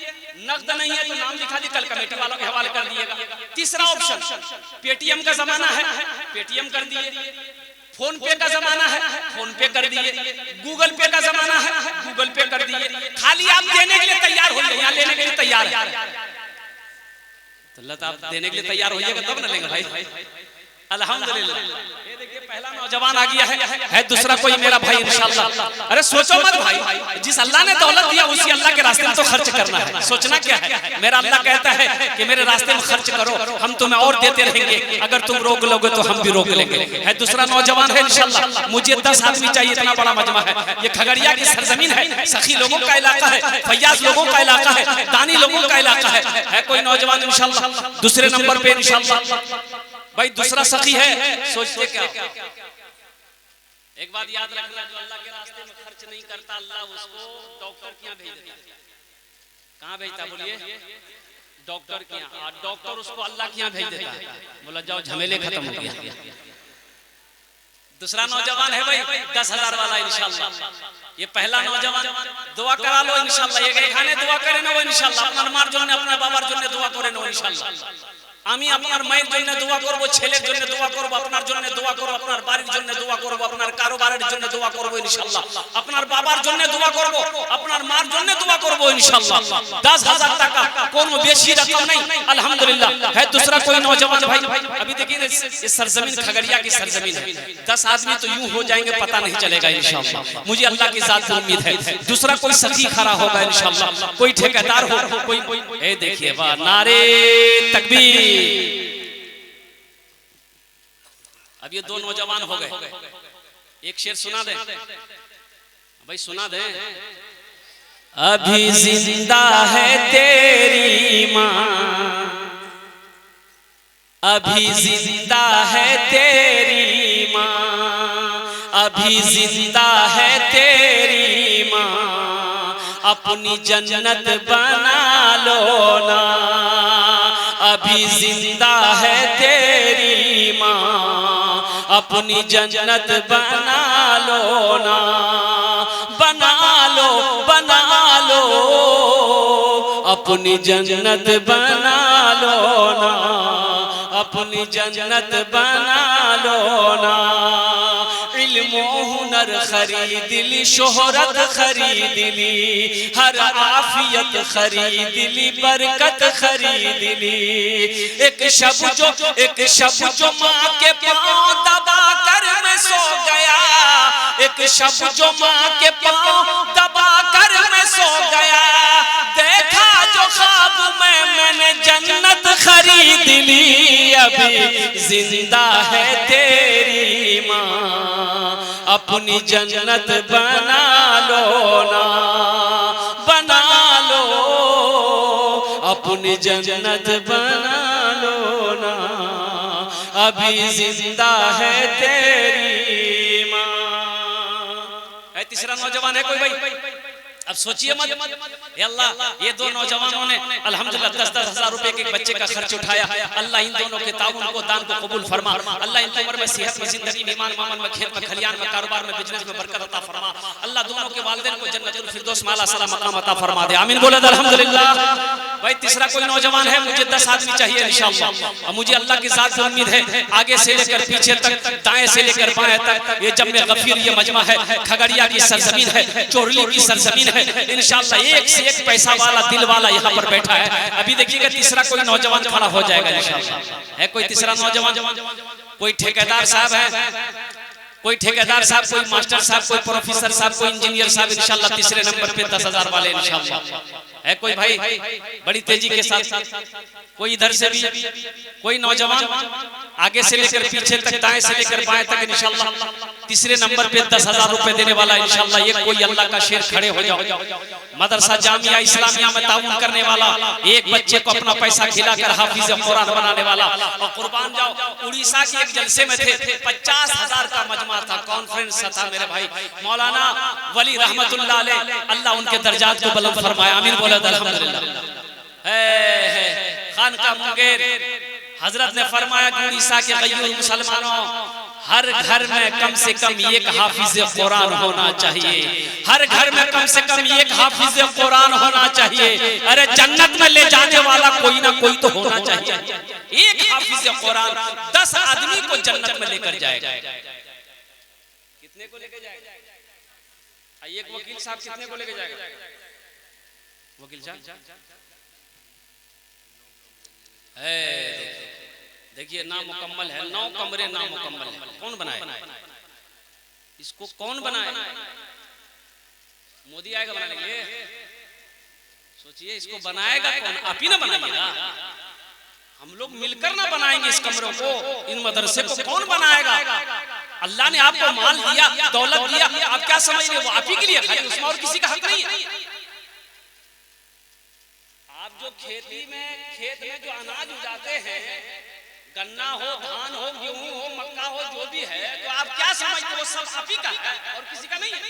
नकद नहीं है तो नाम लिखा दिए, कल कमेटी वालों के हवाले कर दिएगा। तीसरा ऑप्शन पेटीएम का जमाना है, पेटीएम कर दिए। फोन पे का जमाना है, फोन पे कर दिए। गूगल पे का जमाना है, गूगल पे कर दिए। खाली आप देने के लिए तैयार होइए, यहाँ लेने के लिए तैयार है तो अल्लाह आप देने के लिए तैयार होइएगा तब ना लेंगे भाई। अल्हम्दुलिल्लाह ये देखिए पहला नौजवान आ गया है दूसरा कोई मेरा भाई इंशाअल्लाह। अरे सोचो मत भाई, जिस अल्लाह ने दौलत दिया उसी अल्लाह के रास्ते में तो खर्च करना है। सोचना क्या है, मेरा अल्लाह कहता है कि मेरे रास्ते में खर्च करो, हम तुम्हें और देते रहेंगे, अगर तुम रोक लोगे तो हम भी रोक लेंगे। है दूसरा नौजवान है इंशाअल्लाह। मुझे 10 आदमी चाहिए, इतना बड़ा मजमा है। ये खगड़िया की सरजमीन है, सखी लोगों का इलाका है, फैयाज लोगों का इलाका है, दानी लोगों का इलाका है कोई नौजवान इंशाअल्लाह दूसरे नंबर पे इंशाअल्लाह। भाई दूसरा सखी है, सोचते क्या एक बात याद रखना, जो अल्लाह के रास्ते में खर्च नहीं करता अल्लाह उसको डॉक्टर के यहाँ भेज देता। कहाँ भेजता बोलिए? डॉक्टर के यहाँ। और डॉक्टर उसको अल्लाह के यहाँ भेज देता है, बोला जाओ झमेले खत्म हो गया। दूसरा नौजवान है भाई 10,000 वाला इंशाअल्लाह। ये पहला नौजवान दुआ करा लो इंशाअल्लाह। ये खाने दुआ करे ना वो इंशाअल्लाह, अपना मार जন্য अपना बाবার জন্য दुआ करे ना इंशाअल्लाह। আমি আপনার মায়ের জন্য দোয়া করব, ছেলের জন্য দোয়া করব, আপনার জন্য দোয়া করব, আপনার বাড়ির জন্য দোয়া করব, আপনার কারোবারের জন্য দোয়া করব ইনশাআল্লাহ, আপনার বাবার জন্য দোয়া করব, আপনার মার জন্য দোয়া করব ইনশাআল্লাহ। 10,000 টাকা কোনো বেশি রকম नहीं, अल्हम्दुलिल्लाह। है दूसरा कोई नौजवान भाई, अभी देखिए ये सरजमीन खगड़िया की सरजमीन है, 10 आदमी तो यूं हो जाएंगे पता नहीं चलेगा इंशाअल्लाह। मुझे अल्लाह की जात से उम्मीद है दूसरा कोई सखी खड़ा होगा इंशाअल्लाह, कोई ठेकेदार हो, कोई ए देखिए वाह नारे तकबीर। अब ये 2 नौजवान हो गए, एक शेर सुना दे भाई, सुना दे। अभी जिंदा है तेरी माँ, अभी जिंदा है तेरी माँ, अभी जिंदा है तेरी माँ, अपनी जन्नत बना लो ना। अभी जिंदा है तेरी माँ, अपनी जन्नत बना लो ना। अपनी जन्नत बना लो ना, अपनी जन्नत बना लो ना। इल्म हुनर खरीद ली, शोहरत खरीद ली, हर आफियत खरीद ली, बरकत खरीद ली। एक शब जो माँ के पाँव दबा कर मैं सो गया, एक शब जो माँ के पाँव दबा कर मैं सो गया, देखा जो ख्वाब में मैंने जन्नत खरीद ली। अभी जिंदा है तेरी माँ, अपनी जन्नत बना लो ना, बना लो, अपनी जन्नत बना लो ना, अभी जिंदा है तेरी माँ। तीसरा नौजवान है कोई भाई? अब सोचिए मत, ये अल्लाह, ये दो नौजवानों ने अल्हम्दुलिल्लाह 10-10 हज़ार रुपए के एक बच्चे का खर्च उठाया। अल्लाह इन दोनों के ताउन को, दान को कबूल फरमा। अल्लाह इन उम्र में, सेहत में, जिंदगी में, ईमान मामन में, खेत में, खलियान में, कारोबार में, बिजनेस में बरकत अता फरमा। अल्लाह दोनों के वालिदैन को जन्नतुल फिरदौस में आला साला मकाम अता फरमा दे। आमीन बोले अल्हम्दुलिल्लाह। भाई तीसरा कोई नौजवान है? मुझे 10 आदमी चाहिए इंशाअल्लाह। और मुझे अल्लाह की जात से उम्मीद है, आगे से लेकर पीछे तक, दाएं से लेकर बाएं तक, ये जम्मे गफीर ये मजमा है, खगड़िया की सरजमीन है, चोरली की सरजमीन है। इंशाअल्लाह एक से एक पैसा वाला, दिल वाला यहाँ पर बैठा है। अभी देखिएगा तीसरा कोई नौजवान खड़ा हो जाएगा इंशाअल्लाह। है कोई तीसरा नौजवान? कोई ठेकेदार साहब है, कोई ठेकेदार साहब, कोई मास्टर साहब, कोई प्रोफेसर साहब, कोई इंजीनियर साहब, इंशाअल्लाह तीसरे नंबर पे 10 हज़ार वाले इंशाअल्लाह। है कोई भाई? बड़ी तेजी के साथ कोई इधर से भी कोई नौजवान, आगे से लेकर पीछे तक, दाएं से लेकर बाएं तक इंशाअल्लाह तीसरे नंबर पे 10 हज़ार रुपए देने वाला इंशाअल्लाह। ये कोई अल्लाह का शेर खड़े हो जाओ। मदरसा जामिया इस्लामिया में ताउन करने वाला, एक बच्चे को अपना पैसा खिलाकर हाफिज कुरान बनाने वाला। और कुर्बान जाओ, उड़ीसा के एक जलसे में थे, 50 हज़ार का मजमा था, कॉन्फ्रेंस था मेरे भाई। मौलाना वली रहमतुल्लाह अलैह, अल्लाह उनके दर्जात को बुलंद फरमाए। आमीन बोले अल्हम्दुलिल्लाह। खानका मुंगेर हजरत ने फरमाया कि उड़ीसा के गैयूर मुसलमानों, हर घर में कम से कम एक हाफिज कुरान होना चाहिए, हर घर में कम से कम एक हाफिज कुरान होना चाहिए। अरे जन्नत में ले जाने वाला कोई ना कोई तो होना चाहिए। एक हाफिज कुरान 10 आदमी को जन्नत में लेकर जाएगा। कितने को लेकर जाएगा? एक वकील साहब कितने को लेकर जाएगा? वकील साहब देखिए नामुकम्मल है, 9 कमरे नामुकम्मल है। कौन बनाए इसको? कौन बनाए? मोदी आएगा बनाने के लिए? सोचिए इसको बनाएगा कौन? आप ही ना बनाइएगा। हम लोग मिलकर ना बनाएंगे इस कमरों को, इन मदरसे को कौन बनाएगा? अल्लाह ने आपको माल दिया, दौलत दिया, आप क्या समझ रहे हो? वो आप ही के लिए खाली, उसमें और किसी का हक नहीं है। आप जो खेत में जो अनाज उगाते हैं, गन्ना हो, धान हो, गेहूं हो, मक्का हो, जो भी है, तो आप क्या समझते हो? वो सब आप ही का है और किसी का नहीं है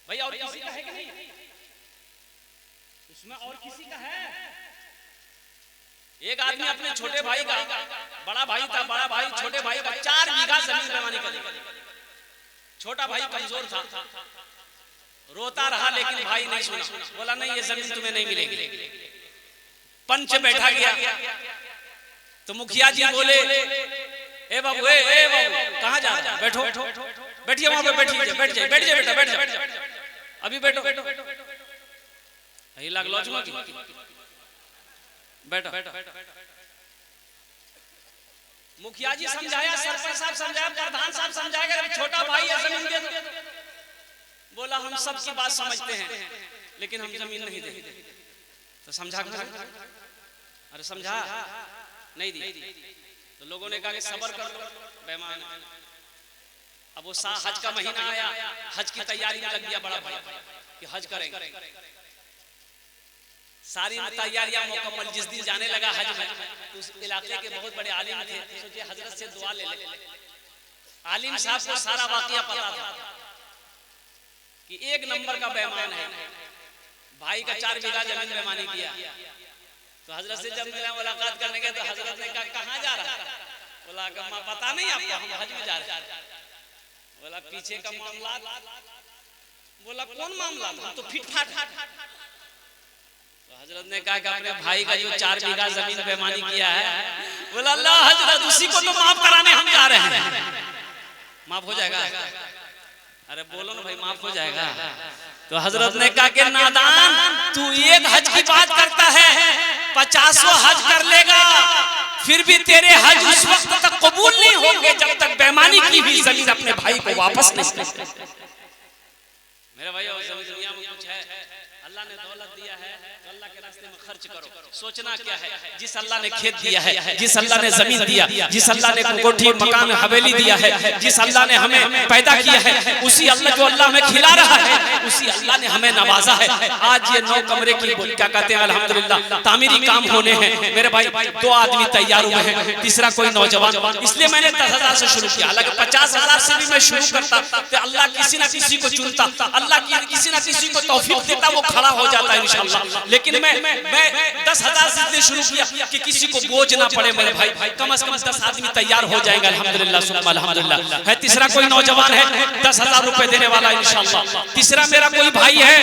भाई। और किसी का है कि नहीं? उसमें और किसी का है? एक आदमी अपने छोटे भाई का, बड़ा भाई था, बड़ा भाई छोटे भाई का 4 बीघा जमीन बेईमानी कर दी। छोटा भाई कमजोर था, रोता रहा, लेकिन भाई नहीं सुना। बोला नहीं, ये जमीन तुम्हें नहीं मिलेगी। पंच बैठा गया तो मुखिया जी बोले, ए बाबू, ए बाबू कहाँ जा रहा है? बैठो, बैठिए वहां पे, बैठिए, बैठ जाइए, बैठ जाइए बेटा, बैठ जाइए, अभी बैठो, यही लाग लॉज में बैठो। मुखिया जी समझाया, सरपंच साहब समझाया, प्रधान साहब समझाएगा, छोटा भाई है जमीन दे दो। बोला हम सब की बात समझते हैं, लेकिन हम जमीन नहीं देंगे। तो समझा, अरे समझा नहीं दी। तो लोगों ने कहा कि सब्र कर लो, बेईमान। अब वो हज का महीना आया, हज की तैयारी में लग गया बड़ा भाई कि हज करेंगे। सारी तैयारियां मुकम्मल। जिस दिन जाने लगा हज में, तो उस इलाके के बहुत बड़े आलिम थे, सोचे हजरत से दुआ ले ले। आलिम साहब को सारा वाकया पता था कि 1 नंबर का बेईमान है। भाई का 4 बीघा जमीन बेईमानी किया। तो हजरत से जब मिला, मुलाकात करने गए, तो हजरत ने कहा कहाँ जा रहा है? बोला पता नहीं आपको, हम हज में जा रहे हैं। बोला पीछे का मामला? बोला कौन मामला? हम तो फिट फाट। हजरत ने कहा कि अपने भाई का जो 4 बीघा जमीन बेईमानी किया है, बोला अल्लाह हजरत उसी को तो माफ कराने हम जा रहे हैं। माफ हो जाएगा? अरे बोलो ना भाई, माफ हो जाएगा? तो हजरत ने कहा कि नादान, तू एक हज की बात करता है, 50 हज कर लेगा, फिर भी तेरे हज उस वक्त तक कबूल नहीं होंगे जब तक बेईमानी की हुई जमीन अपने भाई को वापस नहीं कर। मेरे भाई दुनिया में कुछ है, अल्लाह ने दौलत दिया है तो अल्लाह के रास्ते में खर्च करो। सोचना क्या है, जिस अल्लाह ने खेत दिया है, जिस अल्लाह ने जमीन दिया, जिस अल्लाह ने कोठी मकान हवेली दिया है, जिस अल्लाह ने हमें पैदा किया है, उसी अल्लाह जो अल्लाह हमें खिला रहा है, उसी अल्लाह ने हमें नवाजा है। आज ये 9 कमरे की क्या कहते हैं अल्हम्दुलिल्लाह तामीरी काम होने हैं। मेरे भाई 2 आदमी तैयार हुए हैं, तीसरा कोई नौजवान। इसलिए मैंने 10,000 से शुरू किया, हालांकि 50,000 से भी मैं शुरू करता तो अल्लाह किसी ना किसी को चुनता, अल्लाह किसी ना किसी को तौफीक देता, वो खड़ा हो जाता है इंशाअल्लाह। लेकिन मैं 10,000 से शुरू किया कि किसी को बोझ ना पड़े। मेरे भाई कम से कम 10 आदमी तैयार हो जाएंगे अल्हम्दुलिल्लाह सुम्मा अल्हम्दुलिल्लाह। है तीसरा कोई नौजवान है 10,000 रुपए देने वाला इंशाअल्लाह। तीसरा मेरा कोई भाई है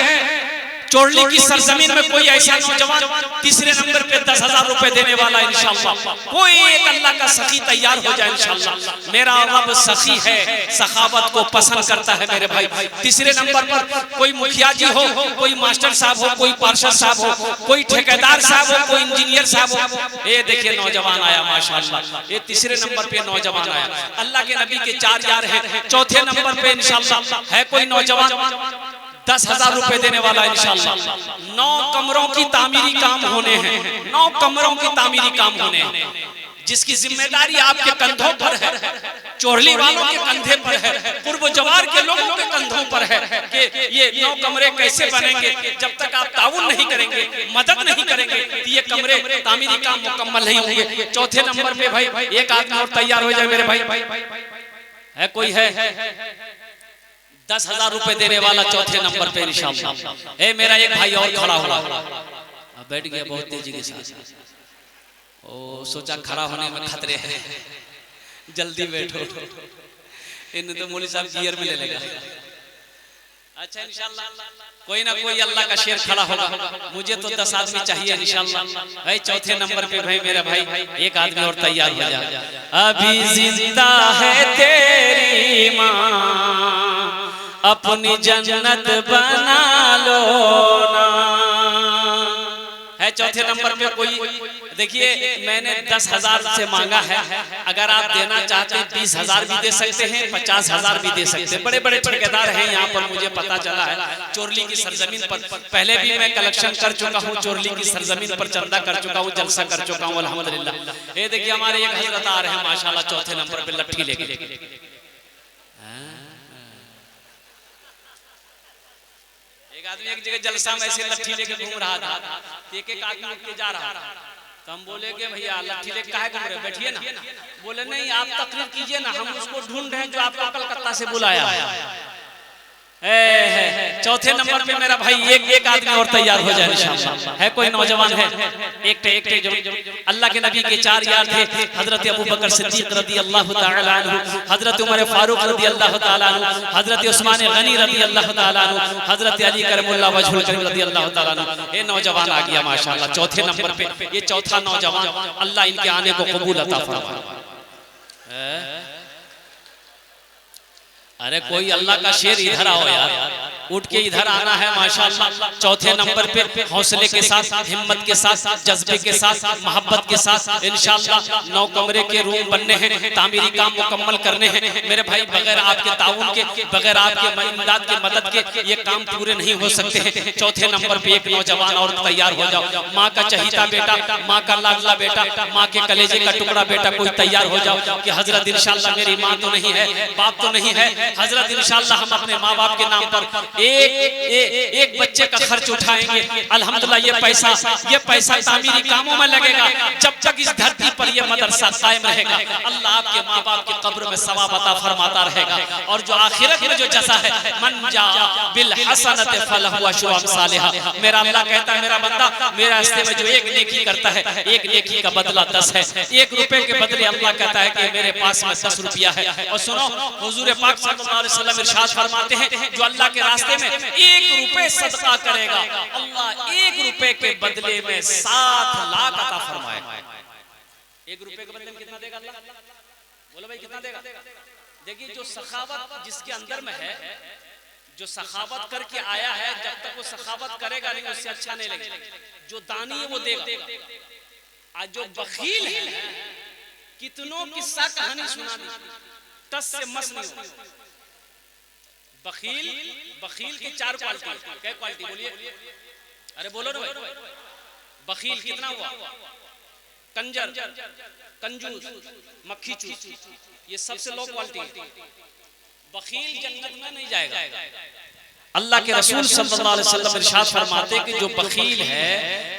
चोरली की सरजमीन में कोई ऐसा नौजवान तीसरे नंबर पे 10,000 रुपए देने वाला इंशाअल्लाह। कोई एक अल्लाह का सखी तैयार हो जाए इंशाअल्लाह। मेरा रब सखी है, सखावत को पसंद करता है मेरे भाई। तीसरे नंबर पर कोई मुखिया जी हो, कोई मास्टर साहब हो, कोई पार्षद साहब हो, कोई ठेकेदार साहब हो, कोई इंजीनियर साहब हो। ये देखिए नौजवान आया माशाअल्लाह, ये तीसरे नंबर पे नौजवान आया। अल्लाह के नबी के 4 यार हैं। चौथे नंबर पे इंशाअल्लाह है कोई नौजवान 10,000 रुपए देने वाला इंशाअल्लाह। 9 कमरों की तामीरी काम होने हैं, 9 कमरों की तामीरी काम होने हैं, जिसकी जिम्मेदारी आपके कंधों पर है, चोरली वालों के कंधे पर है, पूर्व जवार के लोगों के कंधों पर है कि ये 9 कमरे कैसे बनेंगे। जब तक आप ताउन नहीं करेंगे, मदद नहीं करेंगे, तो ये कमरे तामीरी काम मुकम्मल नहीं होंगे। चौथे नंबर पे भाई एक आदमी और तैयार हो जाए मेरे भाई। है कोई है 10,000 रुपए देने वाला चौथे नंबर पे इंशाअल्लाह। ए मेरा एक भाई और खड़ा हुआ, अब बैठ गया बहुत तेजी के साथ। ओ सोचा खड़ा होने में खतरे हैं, जल्दी बैठो, इन तो मौलवी साहब गियर में ले लेगा। अच्छा इंशाअल्लाह कोई ना कोई अल्लाह का शेर खड़ा होगा। मुझे तो 10 आदमी चाहिए इंशाअल्लाह। भाई चौथे नंबर पे भाई मेरा भाई एक आदमी और तैयार हो जाए। अभी जिंदा है तेरी माँ, अपनी जन्नत बना लो ना। है चौथे नंबर पे कोई। देखिए मैंने 10,000 से मांगा है, अगर आप देना चाहते हैं 20,000 भी दे सकते हैं, 50,000 भी दे सकते हैं। बड़े बड़े ठेकेदार हैं यहाँ पर, मुझे पता चला है चोरली की सरजमीन पर। पहले भी मैं कलेक्शन कर चुका हूँ, चोरली की सरजमीन पर चंदा कर चुका हूँ, जलसा कर चुका हूँ अल्हम्दुलिल्लाह। ये देखिए हमारे एक हजरत आ रहे हैं माशाल्लाह चौथे नंबर पे लट्ठी लेके। एक आदमी एक जगह जलसा में ऐसे लट्ठी लेके घूम रहा था, एक आदमी उठ के जा रहा था, तो हम बोले कि भैया लट्ठी लेके काहे घूम रहे, बैठिए ना। बोले नहीं आप तकरीर कीजिए ना, हम उसको ढूंढ रहे हैं जो आपको कलकत्ता से बुलाया है। चौथे नंबर पे मेरा भाई एक आदमी और तैयार हो जाए इंशाअल्लाह। है कोई नौजवान है एक जो अल्लाह के नबी के 4 यार थे, हजरत अबू बकर सिद्दीक रदी अल्लाह ताला अन्हु, हजरत उमर फारूक रदी अल्लाह ताला अन्हु, हजरत उस्मान गनी रदी अल्लाह ताला अन्हु, हजरत अली करमुल्लाह वजहुल करीम रदी अल्लाह ताला अन्हु। ये नौजवान आ गया माशाअल्लाह चौथे नंबर पे। ये चौथा नौजवान, अल्लाह इनके आने को कबूल अता फरमाए। अरे कोई अल्लाह का शेर इधर आओ यार, उठ के इधर आना है माशाअल्लाह। चौथे नंबर पे हौसले के साथ, हिम्मत के साथ, जज्बे के साथ, मोहब्बत के साथ इंशाअल्लाह 9 कमरे के रूम बनने हैं, तामीरी काम मुकम्मल करने हैं मेरे भाई। बगैर आपके ताउन के, बगैर आपके इमदाद के, मदद के ये काम पूरे नहीं हो सकते हैं। चौथे नंबर पे एक नौजवान और तैयार हो जाओ। माँ का चहीता बेटा, माँ का लाडला बेटा, माँ के कलेजे का टुकड़ा बेटा कोई तैयार हो जाओ कि हजरत इंशाअल्लाह मेरी माँ तो नहीं है, बाप तो नहीं है, हजरत इंशाअल्लाह हम अपने माँ बाप के नाम पर एक बच्चे का खर्च उठाएंगे अल्हम्दुलिल्लाह। ये पैसा तामीरी कामों में लगेगा। जब तक इस धरती पर ये मदरसा कायम रहेगा, अल्लाह आपके माँ बाप की कब्र में सवाब अता फरमाता रहेगा। और जो आखिरत में जो जज़ा है, मन जा बिल हसनत फलहु अशरु अमसालिहा। मेरा अल्लाह कहता है मेरा बंदा मेरे रास्ते में जो एक नेकी करता है, एक नेकी का बदला 10 है। 1 रुपए के बदले अल्लाह कहता है कि मेरे पास में 10 रुपया है। और सुनो हुजूर पाक सल्लल्लाहु अलैहि वसल्लम इरशाद फरमाते हैं जो अल्लाह के रास्ते रास्ते में 1 रुपए सदका करेगा, अल्लाह 1 रुपए के बदले में 7 लाख अता फरमाएगा। 1 रुपए के बदले में कितना देगा अल्लाह? बोलो भाई कितना देगा? देखिए जो सखावत जिसके अंदर में है, जो सखावत करके आया है, जब तक वो सखावत करेगा नहीं उससे अच्छा नहीं लगेगा। जो दानी है वो देगा। आज जो बखील है, कितनों किस्सा कहानी सुना दी, टस से मस नहीं हो। बखील के 4 क्वालिटी। क्या क्वालिटी बोलिए? अरे बोलो ना भाई। बखील कितना हुआ? कंजर, कंजूस, मक्खी चूस, ये सबसे लो क्वालिटी। बखील जन्नत में नहीं जाएगा। अल्लाह के रसूल सल्लल्लाहु अलैहि वसल्लम इरशाद फरमाते कि जो बखील है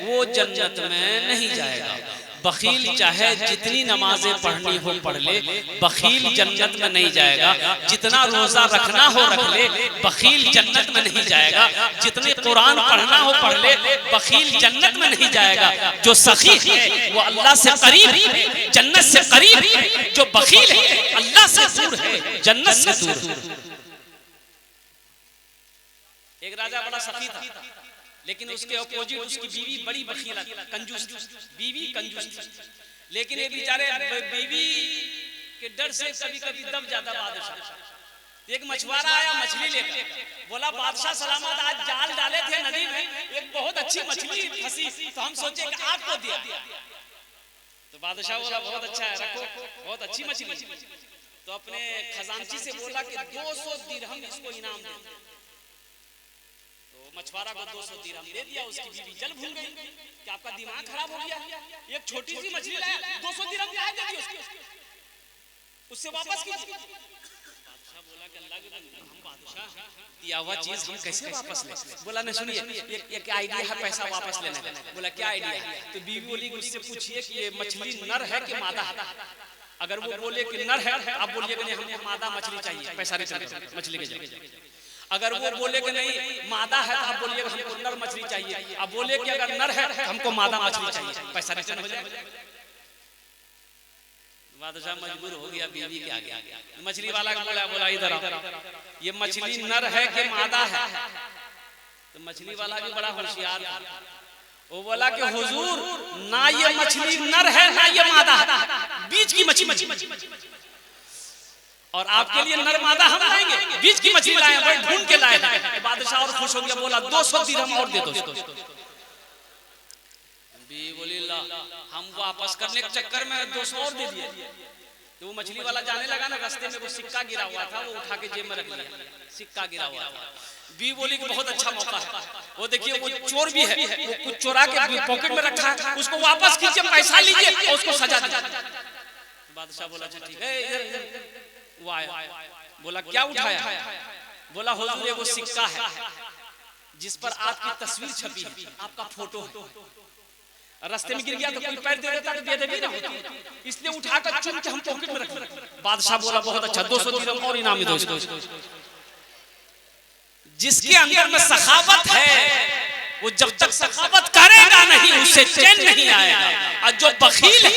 वो जन्नत में नहीं जाएगा। बखील चाहे जितनी नमाजें पढ़नी हो पढ़ ले, बखील जन्नत में नहीं जाएगा। जितना रोजा रखना हो रख ले, बखील जन्नत में नहीं जाएगा। जितने कुरान पढ़ना हो पढ़ ले, बखील जन्नत में नहीं जाएगा। जो सखी है वो अल्लाह से करीब, जन्नत से करीब। जो बखील है अल्लाह से दूर है, जन्नत से दूर। एक राजा बड़ा सखी था, लेकिन उसके अपोजिट उसकी बीवी बड़ी बखीला, कंजूस, बीवी कंजूस। लेकिन एक बेचारे बीवी के डर से कभी कभी दब जाता बादशाह। एक मछुआरा आया मछली लेकर, बोला बादशाह सलामत, आज जाल डाले थे नदी में, एक बहुत अच्छी मछली फंसी, तो हम सोचे कि आपको दिया। तो बादशाह बोला बहुत अच्छा है, रखो, बहुत अच्छी मछली। तो अपने खजांची से बोला कि 200 दिरहम इसको इनाम दे। मछुआरा को 200 दिरहम दे दिया। उसकी बीवी जल भूल गई कि आपका दिमाग खराब हो गया, एक छोटी सी मछली लाया, 200 दिरहम क्या दे दी उससे वापस कीजिए। बादशाह बोला कि अल्लाह के बंदे, हम बादशाह दिया हुआ चीज हम कैसे वापस ले? बोला नहीं सुनिए, एक आइडिया है पैसा वापस लेने का। बोला क्या आइडिया है? तो बीवी बोली कि उससे पूछिए कि ये मछली नर है कि मादा है। अगर वो बोले कि नर है, आप बोलिए कि नहीं हमको मादा मछली चाहिए, पैसा रिटर्न मछली के जगह। अगर वो बोले कि नहीं मादा है, तो आप बोलिए हमको नर मछली चाहिए। अब बोले कि अगर नर है तो हमको मादा मछली चाहिए, पैसा रिटर्न हो जाए। बादशाह मजबूर हो गया बीवी के आगे। मछली वाला बोला इधर ये मछली नर है कि मादा है? तो मछली वाला भी बड़ा होशियार था, वो बोला कि हुजूर ना ये मछली नर है ना ये मादा है, बीच की मछली। और आपके लिए नर मादा हम लाएंगे, बीच की मछली लाए, बड़े ढूंढ के लाए हैं। बादशाह और खुश हो गया, बोला 200 दिरहम और दे दो। बीवी बोली ला, हम वापस करने के चक्कर में 200 और दे दिए। तो वो मछली वाला जाने लगा ना, रास्ते में वो सिक्का गिरा हुआ था, वो उठा के जेब में रख लिया, सिक्का गिरा हुआ था। बीवी बोली कि बहुत अच्छा मौका है, वो देखिए वो चोर भी है, वो कुछ चोरा के पॉकेट में रखा है, उसको वापस कीजिए, पैसा लीजिए और उसको सजा दीजिए। बादशाह बोला अच्छा ठीक है। वो आया, बोला क्या उठाया? बोला हुजूर वो सिक्का है जिस पर आपकी तस्वीर छपी है, आपका फोटो है। रास्ते में गिर गया तो कोई पैर दे देता तो बेदबी ना होती, इसलिए उठाकर चुन के हम पॉकेट में रख लिया। बादशाह बोला बहुत अच्छा, 200 दिरहम और इनाम दो इसको। जिसके अंदर में सखावत है वो जब तक सखावत करेगा नहीं उससे चैन नहीं आएगा। और जो बखील है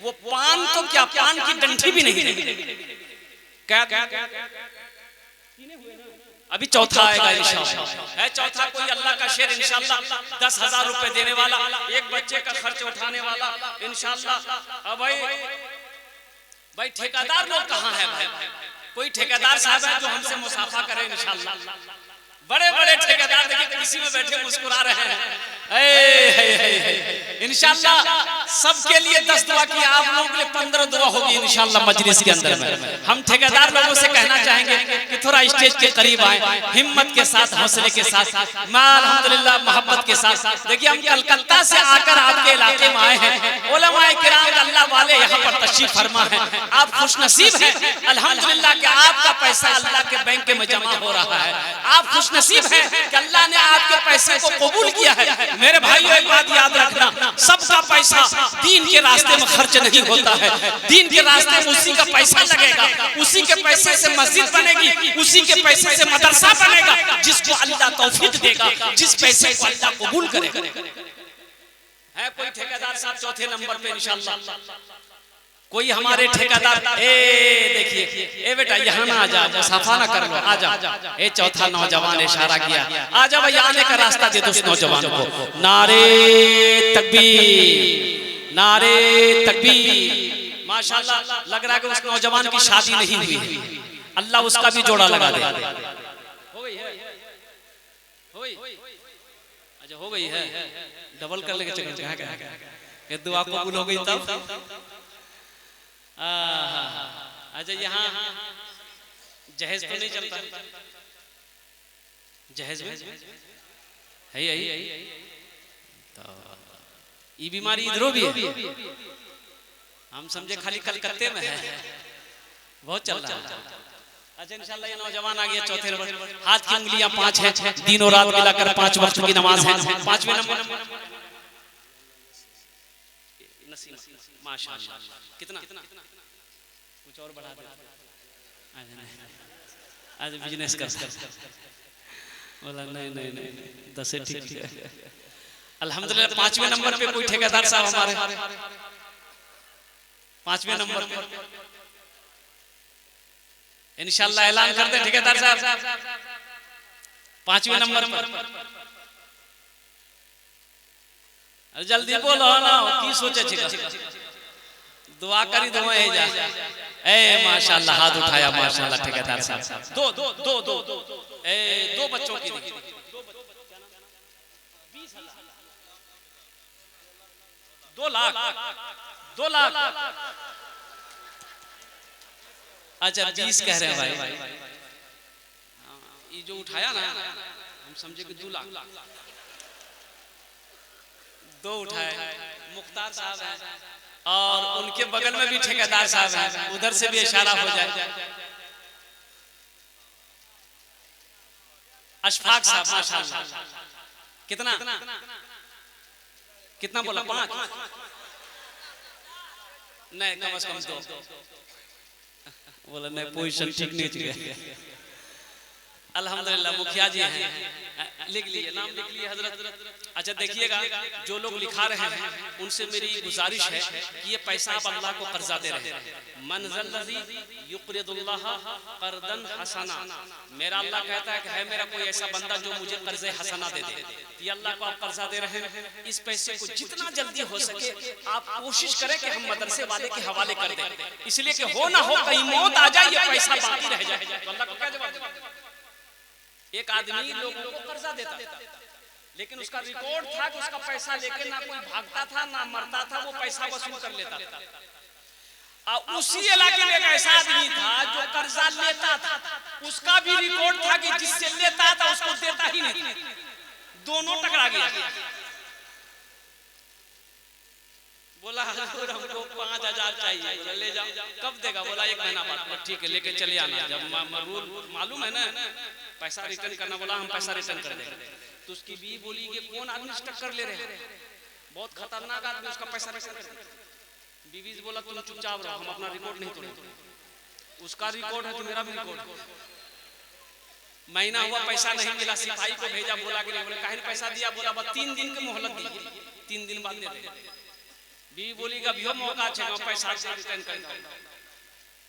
वो पान तो क्या, पान की डंठी भी नहीं क्या? अभी चौथा आएगा इंशाअल्लाह। है चौथा कोई अल्लाह का शेर इंशाअल्लाह, 10,000 रुपए देने वाला, एक बच्चे का खर्च उठाने वाला इंशाअल्लाह। अब भाई ठेकेदार लोग कहाँ है भाई? कोई ठेकेदार साहब है जो हमसे मुसाफा करे इंशाअल्लाह। बड़े बड़े ठेकेदार देखिए किसी में बैठे मुस्कुरा रहे हैं। इंशाअल्लाह सबके लिए 10 दुआ की, आप लोगों के लिए 15 दुआ होगी इंशाअल्लाह मजलिस के अंदर में। हम ठेकेदार लोगों से कहना चाहेंगे कि थोड़ा स्टेज के करीब आए, हिम्मत के साथ, हौसले के साथ, अल्हम्दुलिल्लाह मोहब्बत के साथ। देखिए हम कलकत्ता से आकर आपके इलाके में आए हैं, उलमाए किराम अल्लाह वाले यहाँ पर तशरीफ फरमा है। आप खुशनसीब हैं अल्हम्दुलिल्लाह कि आपका पैसा अल्लाह के बैंक में जमा हो रहा है। आप खुशनसीब हैं कि अल्लाह ने आपके पैसे को कबूल किया है। मेरे भाइयों एक बात याद रखना, सबका पैसा दीन के रास्ते में खर्च नहीं होता है। दीन के रास्ते में उसी का पैसा लगेगा, उसी के पैसे से मस्जिद बनेगी, उसी के पैसे से मदरसा बनेगा, जिसको अल्लाह तौफीक देगा, जिस पैसे को अल्लाह कबूल करेगा। है कोई ठेकेदार साहब चौथे नंबर पे इंशाअल्लाह? कोई हमारे ठेकेदार, ए देखिए, ए बेटा यहाँ ना आ जा, मुसाफा ना कर लो, आ जा। ए चौथा नौजवान इशारा किया, आ जा भाई, आने का रास्ता दे दो उस नौजवान को। नारे तकबीर, नारे तकबीर। माशाल्लाह, लग रहा है कि उस नौजवान की शादी नहीं हुई है, अल्लाह उसका भी जोड़ा लगा दे। हो गई है, अच्छा हो गई है, डबल कर लेके चल क्या दुआ कबूल हो गई तब। अच्छा यहाँ जहेज तो नहीं चलता, जहेज में है यही तो ये बीमारी इधरों भी है, हम समझे खाली कलकत्ते में है, बहुत चल रहा है। अच्छा इंशाल्लाह ये नौजवान आ गया चौथे नंबर, हाथ की उंगलियां 5 हैं, दिनों रात मिलाकर 5 वक्त की नमाज है। 5वें नंबर माशाल्लाह, कितना कुछ और बढ़ा दे, आज बिजनेस कर बोला नहीं 10 ठीक है अल्हम्दुलिल्लाह। 5वें नंबर पे कोई ठेकेदार साहब हमारे 5वें नंबर पे इंशाल्लाह ऐलान कर दे ठेकेदार साहब 5वें नंबर पर। जल्दी बोलो ना, की सोचे छिका दुआ करी दो है जा। ए माशाल्लाह, हाथ उठाया माशाल्लाह ठेकेदार साहब। दो ए 2 बच्चों की 2 लाख। अच्छा 20 कह रहे हैं भाई, ये जो उठाया ना हम समझे कि 2 लाख, 2 उठाए। मुख्तार साहब हैं और उनके बगल में भी ठेकेदार साहब हैं, उधर से भी इशारा हो जाए। अशफाक साहब माशाल्लाह, कितना बोला 5 नहीं, कम से कम 2 बोला नहीं, पोजीशन ठीक नहीं थी। अल्हम्दुलिल्लाह मुखिया जी हैं, लिख लीजिए, नाम लिख लीजिए हजरत। अच्छा देखिएगा, जो लोग लिखा रहे हैं उनसे मेरी गुजारिश है कि ये पैसा आप अल्लाह को कर्जा दे रहे हैं। मनज़ल्लज़ी युक़रिदुल्लाह क़र्दन हसना, मेरा अल्लाह कहता है कि है मेरा कोई ऐसा बंदा जो मुझे कर्ज़े हसना दे दे। ये अल्लाह को आप कर्जा दे रहे हैं, इस पैसे को जितना जल्दी हो सके आप कोशिश करें कि हम मदरसे वाले के हवाले कर दें, इसलिए कि हो ना हो कहीं मौत आ जाए ये पैसा बाकी रह जाए। तो अल्लाह को क्या जवाब दें? एक आदमी लोगों को कर्जा देता, लेकिन उसका रिकॉर्ड था कि उसका पैसा लेके ना कोई भागता था ना मरता था, वो पैसा वसूल कर लेता था। उसी इलाके में एक ऐसा आदमी था जो कर्जा लेता था, उसका भी रिकॉर्ड था कि जिससे लेता था उसको देता ही नहीं, दोनों टकरा गया। बोला हुजूर हमको 5000 चाहिए, बोला ले जाओ। कब देगा? बोला 1 महीना बाद। ठीक है लेके चले आना, जब रूल मालूम है ना पैसा रिटर्न करना। बोला हम पैसा रिटर्न कर देंगे। तो उसकी बीवी बोली कि कौन आदमी टक्कर ले रहे हैं, बहुत खतरनाक आदमी, उसका पैसा रिटर्न कर देंगे। बीवी से बोला तुम चुपचाप रहो, हम अपना रिकॉर्ड नहीं तोड़ेंगे। उसका रिकॉर्ड है तो मेरा भी रिकॉर्ड। महीना हुआ पैसा नहीं मिला, सिपाही को भेजा, बोला कि नहीं। बोले काहे पैसा दिया? बोला बस 3 दिन की मोहलत दी, 3 दिन बाद दे देंगे। बीवी बोली कि अभी मौका है पैसा रिटर्न कर।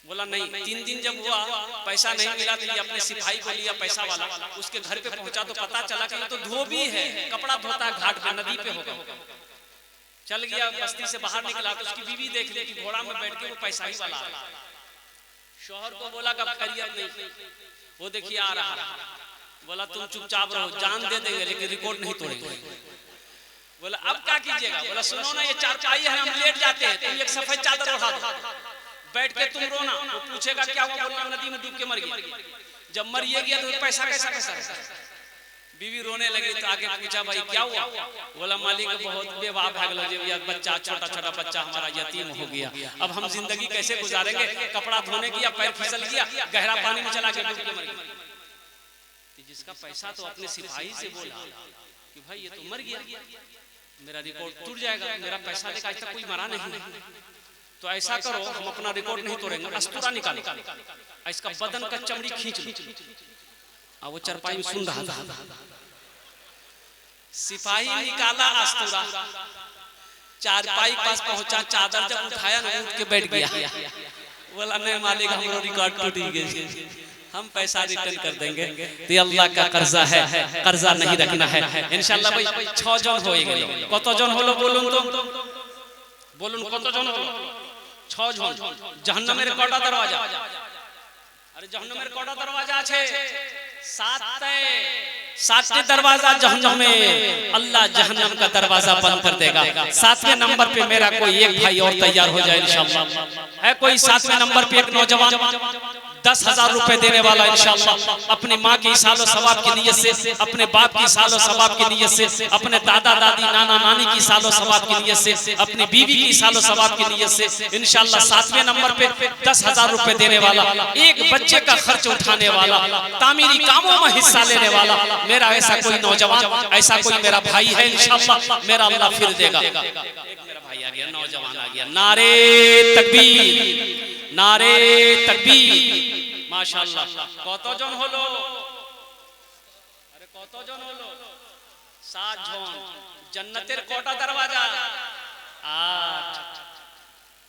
बोला नहीं। 3 दिन जब हुआ पैसा नहीं मिला तो ये अपने सिपाही को लिया पैसा वाला, उसके घर पे पहुंचा तो पता चला कि ये तो धोबी है, कपड़ा धोता है घाट पे, नदी पे होगा। चल गया, बस्ती से बाहर निकला तो उसकी बीवी देख ली कि घोड़ा में बैठ के वो पैसा ही वाला आ रहा। शौहर को बोला कि खैरियत नहीं, वो देखिए आ रहा। बोला तुम चुपचाप रहो, जान दे देंगे लेकिन रिकॉर्ड नहीं तोड़ेंगे। बोला अब क्या कीजिएगा? बोला सुनो ना, ये चारपाई है, हम लेट जाते हैं, तुम एक सफेद चादर उठा दो, बैठ के तुम रोना। वो पूछेगा क्या हुआ? बोलना नदी में डूब के मर गया। जब मर गया तो पैसा कैसा? बीवी रोने लगी तो आगे पूछा भाई क्या हुआ? बोला मालिक बहुत बेवाह भाग लो, बच्चा छोटा छोटा बच्चा हमारा यतीम हो गया, अब हम जिंदगी कैसे गुजारेंगे? कपड़ा धोने गया, पैर फिसल गया, गहरा पानी में चला गया, डूब के मर गया। जिसका पैसा तो अपने सिपाही से बोला कि भाई ये तो मर गया, मेरा रिकॉर्ड टूट जाएगा, मेरा पैसा लेकर आज तक कोई मरा नहीं। तो ऐसा करो, हम अपना रिकॉर्ड नहीं तोड़ेंगे, अस्तूरा निकालो, इसका बदन का चमड़ी खींच लो। अब वो चरपाई में सुन रहा था, सिपाही निकाला अस्तूरा, चारपाई पास पहुंचा, चादर जब उठाया ना उठ के बैठ गया, बोला नहीं मालिक हमारा रिकॉर्ड टूट गया, हम पैसा रिटर्न कर देंगे। तो ये अल्लाह का कर्जा है, कर्जा नहीं रखना है इंशाल्लाह। भाई 6 जन हो गेल, कत जन हलो बोलुन तो, बोलुन कत जन हलो? 6 जन। जहन्नमेर कटा दरवाजा? अरे जहन्नमेर कटा दरवाजा আছে? 7 दरवाजा जहन्नम में। अल्लाह जहन्नम का दरवाजा बंद कर देगा। 7वें नंबर पे मेरा कोई एक भाई और तैयार हो जाए इंशाल्लाह। है कोई 7वें नंबर पे एक नौजवान 10,000 रुपए देने वाला इंशाल्लाह, अपनी माँ की सालो सवाब की नियत से, अपने बाप की सालो सवाब की नियत से, अपने दादा दादी नाना नानी की सालो सवाब की नियत से, अपनी बीवी की सालो सवाब की नियत से इंशाल्लाह 7वें नंबर पे 10,000 रुपए देने वाला, एक बच्चे का खर्च उठाने वाला, तामीरी कामों में हिस्सा लेने वाला मेरा ऐसा कोई नौजवान, ऐसा कोई मेरा भाई है इंशाल्लाह, मेरा अल्लाह फिर देगा। एक मेरा भाई आ गया, नौजवान आ गया। नारे तकबीर, नारे तकबीर, माशाअल्लाह। कतজন হলো? আরে কতজন হলো? 7 জন। जन्नतेर कोटा दरवाजा 8,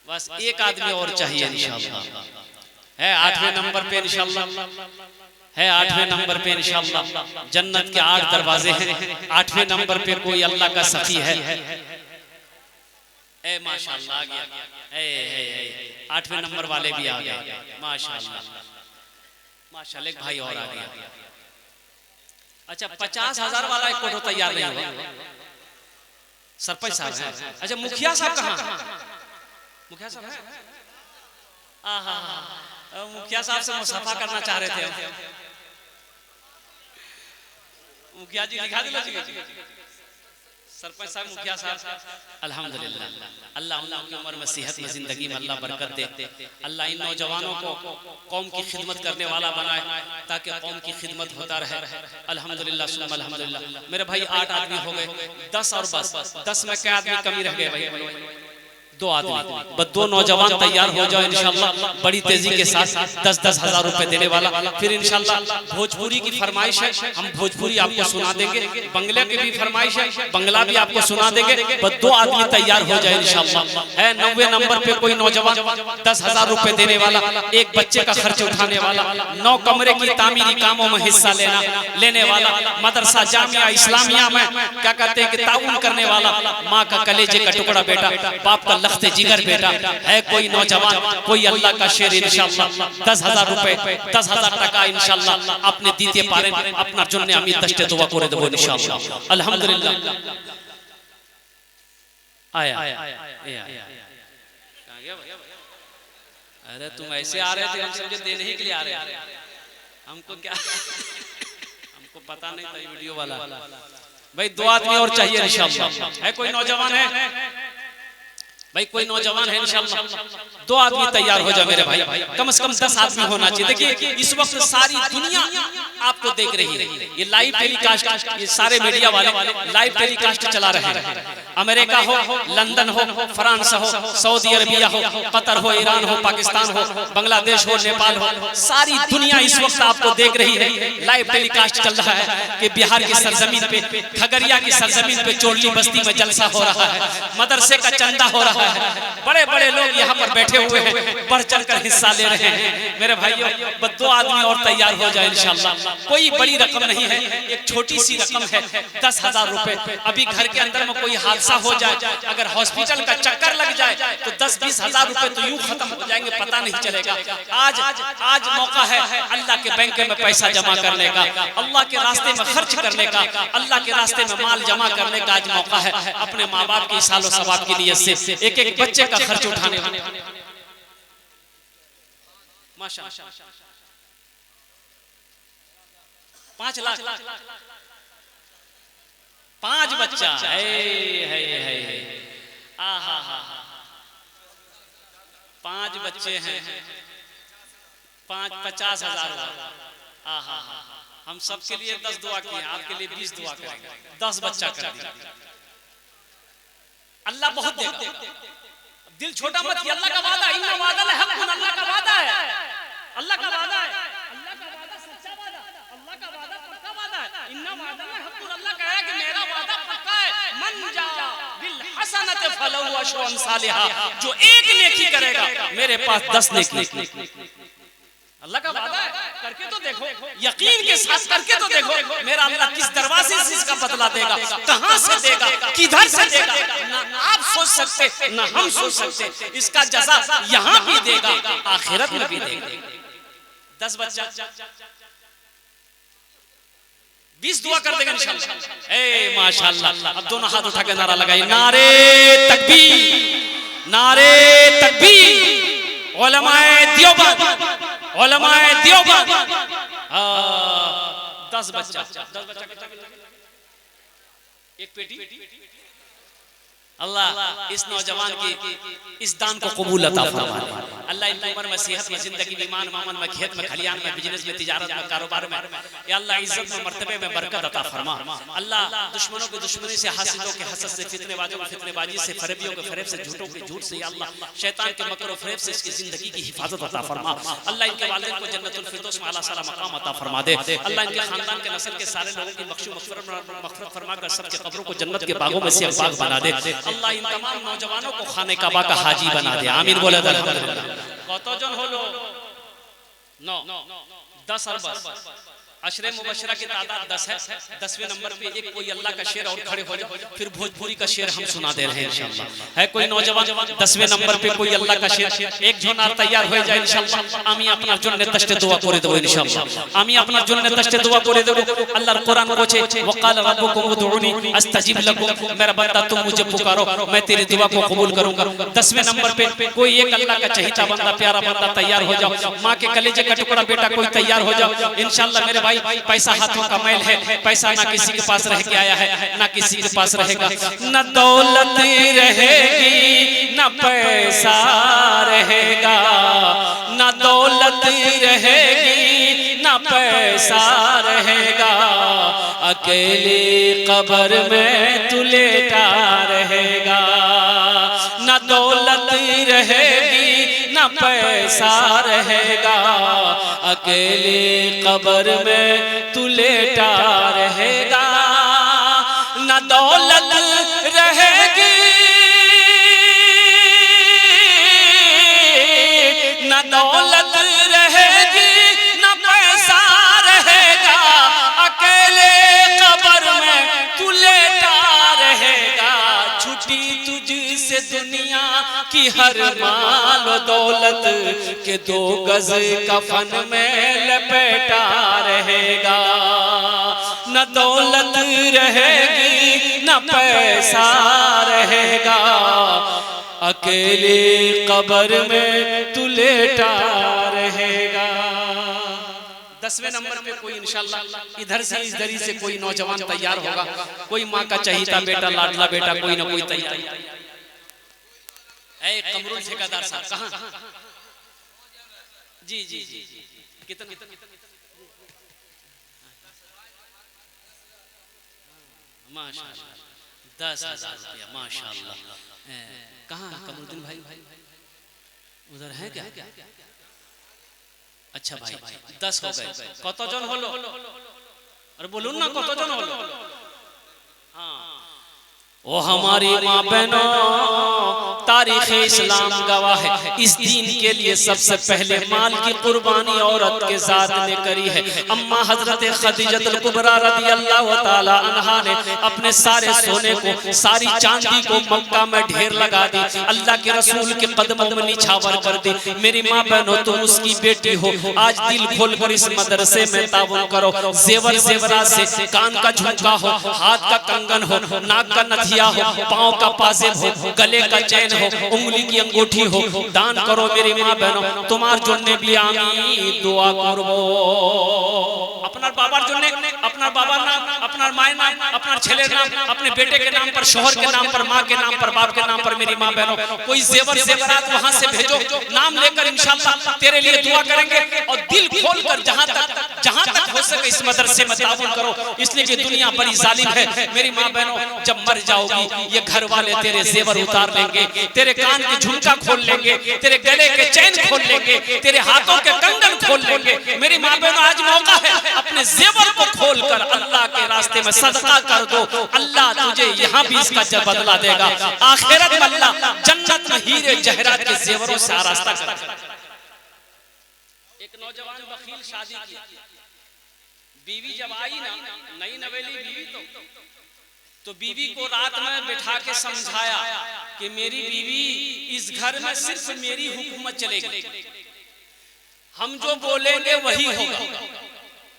बस एक आदमी और चाहिए इंशाल्लाह। है 8वें नंबर पे इंशाल्लाह, है 8वें नंबर पे इंशाल्लाह। जन्नत के 8 दरवाजे हैं, 8वें नंबर पे कोई अल्लाह का सखी है। ए माशाअल्लाह आ गया, ए 8वें नंबर वाले भी आ गए माशाअल्लाह, माशाअल्लाह। एक भाई और आ गया। अच्छा 50,000 वाला एक कोठो तैयार नहीं हुआ? सरपंच साहब है। अच्छा मुखिया साहब कहाँ? मुखिया साहब है? आहा, मुखिया साहब से मुसाफा करना चाह रहे थे हम। मुखिया जी दिखा दीजिए। सरपंच साहब, मुखिया साहब, अल्हम्दुलिल्लाह, अल्लाह उनकी उम्र में सेहत में जिंदगी में अल्लाह बरकत दे। अल्लाह इन नौजवानों को कौम की खिदमत करने वाला बनाए ताकि कौम की खिदमत होता रहे। अल्हम्दुलिल्लाह सुम्मा अल्हम्दुलिल्लाह। मेरे भाई 8 आदमी हो गए, 10 और बस 10 में क्या आदमी कमी रह गए भाई? 2 आदमी, बस 2 नौजवान तैयार हो जाओ इंशाल्लाह बड़ी तेजी के साथ। 10-10 हजार रुपए देने वाला। फिर इंशाल्लाह भोजपुरी की फरमाइश है, हम भोजपुरी आपको सुना देंगे। बंगला की भी फरमाइश है, बंगला भी आपको सुना देंगे। बस 2 आदमी तैयार हो जाए इंशाल्लाह। है 90 नंबर पे कोई नौजवान 10,000 रुपए देने वाला, एक बच्चे का खर्च उठाने वाला, 9 कमरे की तामीरी कामों में हिस्सा लेने वाला, मदरसा जामिया इस्लामिया में क्या कहते हैं कि ताउन करने वाला, माँ का कलेजे का टुकड़ा बेटा, बाप का लख्ते जिगर बेटा। है कोई नौजवान, कोई अल्लाह का शेर इंशाल्लाह 10,000 रुपए, 10,000 টাকা इंशाल्लाह अपने दीते पारें अपना जन्ने আমি दस्ते दुआ করে দেব इंशाल्लाह। अल्हम्दुलिल्लाह आया। अरे तुम ऐसे आ रहे थे, हम समझे देने ही के लिए आ रहे हैं। हमको क्या, हमको पता नहीं था ये वीडियो वाला। भाई 2 आदमी और चाहिए इंशाल्लाह। है कोई नौजवान है भाई? कोई नौजवान है इंशाल्लाह? 2 आदमी तैयार हो जाए मेरे भाई, कम से कम 10 आदमी होना चाहिए। देखिए इस वक्त सारी दुनिया आपको देख रही है, ये लाइव टेलीकास्ट, ये सारे मीडिया वाले लाइव टेलीकास्ट चला रहे हैं। अमेरिका हो, लंदन हो, फ्रांस हो, सऊदी अरबिया हो, कतर हो, ईरान हो, पाकिस्तान हो, बांग्लादेश हो, नेपाल हो, सारी दुनिया इस वक्त आपको देख रही है। लाइव टेलीकास्ट चल रहा है कि बिहार की सरजमीन पे, खगड़िया की सरजमीन पे चोरली बस्ती में जलसा हो रहा है, मदरसे का चंदा हो रहा है। बड़े बड़े लोग यहाँ पर बैठे हुए हैं, बढ़ चढ़ कर हिस्सा ले रहे हैं। मेरे भाइयों बस 2 आदमी और तैयार हो जाए इंशाल्लाह। कोई बड़ी रकम नहीं है, एक छोटी सी रकम है 10,000 रुपए। अभी घर के अंदर में कोई हादसा हो जाए, अगर हॉस्पिटल का चक्कर लग जाए तो 10-20 हजार रुपए तो यूं खत्म हो जाएंगे, पता नहीं चलेगा। आज मौका है अल्लाह के बैंक में पैसा जमा करने का, अल्लाह के रास्ते में खर्च करने का, अल्लाह के रास्ते में माल जमा करने का आज मौका है। अपने माँ बाप की सालो सवाब की नियत से एक एक बच्चे का खर्च उठाने का। माशाअल्लाह 5 लाख 5 बच्चा है। आहा 5 बच्चे हैं, 50,000। आहा हम सबके लिए 10 दुआ किए, आपके लिए 20 दुआ करेंगे। 10 बच्चा कर दिया, अल्लाह बहुत देगा। दिल छोटा मत किया, अल्लाह का वादा, इन्ना वादा हक़, अल्लाह का वादा है, अल्लाह का वादा है, अल्लाह का वादा सच्चा वादा, अल्लाह का वादा पक्का वादा है। इन्ना वादा हक़, अल्लाह कह रहा है कि मेरा वादा पक्का है। मन जा बिल हसनत फलहु अशरु अमसालिहा, जो एक नेकी करेगा मेरे पास 10 नेकी। अल्लाह का वादा है, करके तो देखो, यकीन के साथ करके तो देखो, मेरा अल्लाह किस दरवाजे से इसका बदला देगा, कहां से देगा, किधर से देगा, ना आप सोच सकते ना हम सोच सकते। इसका जज़ा यहां भी देगा, आखिरत में भी देगा। 10 बच्चा 20 दुआ कर देगा इंशाअल्लाह। ए माशाअल्लाह। अब दोनों हाथ उठा के नारा लगाइए, नारे तकबीर, नारे तकबीर। उलमाए देवबंद, उलमाए देवबंद। 10 बच्चा, 10 बच्चा कितना मिला? एक पेटी। अल्लाह इस नौजवान की इस दान को कबूल अता फरमा दे। अल्लाह इनकी उम्र में, सेहत में, जिंदगी में, ईमान मामन में, खेत में, खलियान में, बिजनेस में, तिजारत में, कारोबार में, या अल्लाह इज्जत में, मर्तबे में बरकत अता फरमा। अल्लाह दुश्मनों की दुश्मनी से, हासिदों के हसद से, फितनेबाजों की फितनेबाजी से, फरेबियों के फरेब से, झूठों के झूठ से, या अल्लाह शैतान के मकर और फरेब से इसकी जिंदगी की हिफाजत अता फरमा। अल्लाह इनके वालिदैन को जन्नतुल फिरदौस में आला साला मकाम अता फरमा दे। अल्लाह इनके खानदान के नस्ल के सारे लोगों की बख्शो मग़फ़िरत फरमा कर सबके कब्रों को जन्नत के बागों में से एक बाग बना दे। अल्लाह इन तमाम नौजवानों को खाने काबा का हाजी बना दे। आमीन बोले अल्हम्दुलिल्लाह। कतजन हलो 9 10 अरब अशरे मुबशरा की तादाद 10 है। 10वें नंबर पे एक कोई अल्लाह का शेर और खड़े हो जाओ, फिर भोजपुरी का शेर हम सुना दे रहे हैं इंशाअल्लाह। है कोई नौजवान 10वें नंबर पे कोई अल्लाह का शेर, एक जोनार तैयार हो जाए इंशाअल्लाह। आमी अपना জন্য तस्ते दुआ করে দেব इंशाअल्लाह। आमी अपना জন্য तस्ते दुआ করে দেব। अल्लाहर कुरान बोचे वक़ाल रब्बुकुम उदउनी अस्तजिब लकुम, मेरा बंदा तुम मुझे पुकारो मैं तेरी दुआ को कबूल करूंगा। 10वें नंबर पे कोई एक अल्लाह का चहीता बंदा, प्यारा बंदा तैयार हो जाओ। मां के कलेजे का टुकड़ा बेटा कोई तैयार हो जाओ इंशाअल्लाह। मेरे भाई पैसा हाथों का मैल है, पैसा ना किसी के पास रह के आया है, ना किसी के पास रहेगा। न दौलत रहेगी न पैसा रहेगा, न दौलत रहेगी न पैसा रहेगा, अकेले कब्र में तू लेटा रहेगा। न दौलत रहेगी न पैसा रहेगा, अकेले कब्र में तू लेटा रहेगा। न दौलत रहेगी न दौलत रहेगी न पैसा रहेगा, अकेले कब्र में तू लेटा रहेगा। छुट्टी तुझसे दुनिया की हर माल दौलत के 2 गज कफन में लपेटा रहेगा। न दौलत रहेगी न पैसा रहेगा, अकेले कब्र में तू लेटा रहेगा। 10वें नंबर पे कोई इंशाअल्लाह इधर से इस दरी से कोई नौजवान तैयार होगा, कोई माँ का चहीता बेटा, लाडला बेटा, कोई ना कोई तैयार। ए कमरुल ठेकेदार साहब कहाँ? जी जी जी कितना? 10,000 रुपया माशाअल्लाह। कहाँ कमरुद्दीन भाई? उधर है क्या? अच्छा भाई 10 हो गए। কতজন হলো? अरे बोलून ना কতজন হলো? हाँ ओ हमारी माँ बहनों, तारीख़ इस्लाम गवाह है इस दीन के लिए सबसे पहले माल की कुर्बानी औरत के ज़ात ने करी है। अम्मा हजरत खदीजतुल कुबरा रज़ियल्लाहु ताला अन्हा ने अपने सारे सोने को, सारी चांदी को मक्का में ढेर लगा दी, अल्लाह के रसूल के कदमों में निछावर कर दी। मेरी माँ बहनों तुम उसकी बेटी हो, आज दिल खोल कर इस मदरसे में ताबुन करो। जेवर जेवरात से कान का झुमका हो, हाथ का कंगन हो, नाक का नथिया हो, पाँव का पाजेब हो, गले का चैन हो, उंगली की अंगूठी हो, दान करो मेरी माँ बहनों। तुम्हार जोने भी आमी दुआ करबो। अपना बाबार जोने, अपना बाबा नाम, अपना माय नाम, अपना छेले नाम, अपने बेटे के नाम पर, शोहर के नाम पर, माँ के नाम पर, बाप के नाम पर मेरी माँ बहनों कोई जेवर जेवरात वहां से भेजो, नाम लेकर इंशाअल्लाह तेरे लिए दुआ करेंगे। और दिल खोलकर जहां तक हो सके इस मदरसे में ताबुन करो, इसलिए कि दुनिया बड़ी जालिम है। मेरी माँ बहनों जब मर जाओगी ये घर वाले तेरे जेवर उतार लेंगे, तेरे कान की झुमका खोल लेंगे, तेरे गले के चैन खोल लेंगे, तेरे हाथों के कंगन खोल लेंगे। मेरी माँ बहनों आज मौका है अपने जेवर को खोल कर होकर अल्लाह के रास्ते में सदका कर दो, अल्लाह तुझे यहाँ भी इसका बदला देगा, आखिरत में अल्लाह जन्नत में हीरे जहरात के जेवरों से आरास्ता करेगा। एक नौजवान बखील शादी की, बीवी जब आई ना, नई नवेली बीवी, तो बीवी को रात में बिठा के समझाया कि मेरी बीवी, इस घर में सिर्फ मेरी हुकूमत चलेगी, हम जो बोलेंगे वही होगा।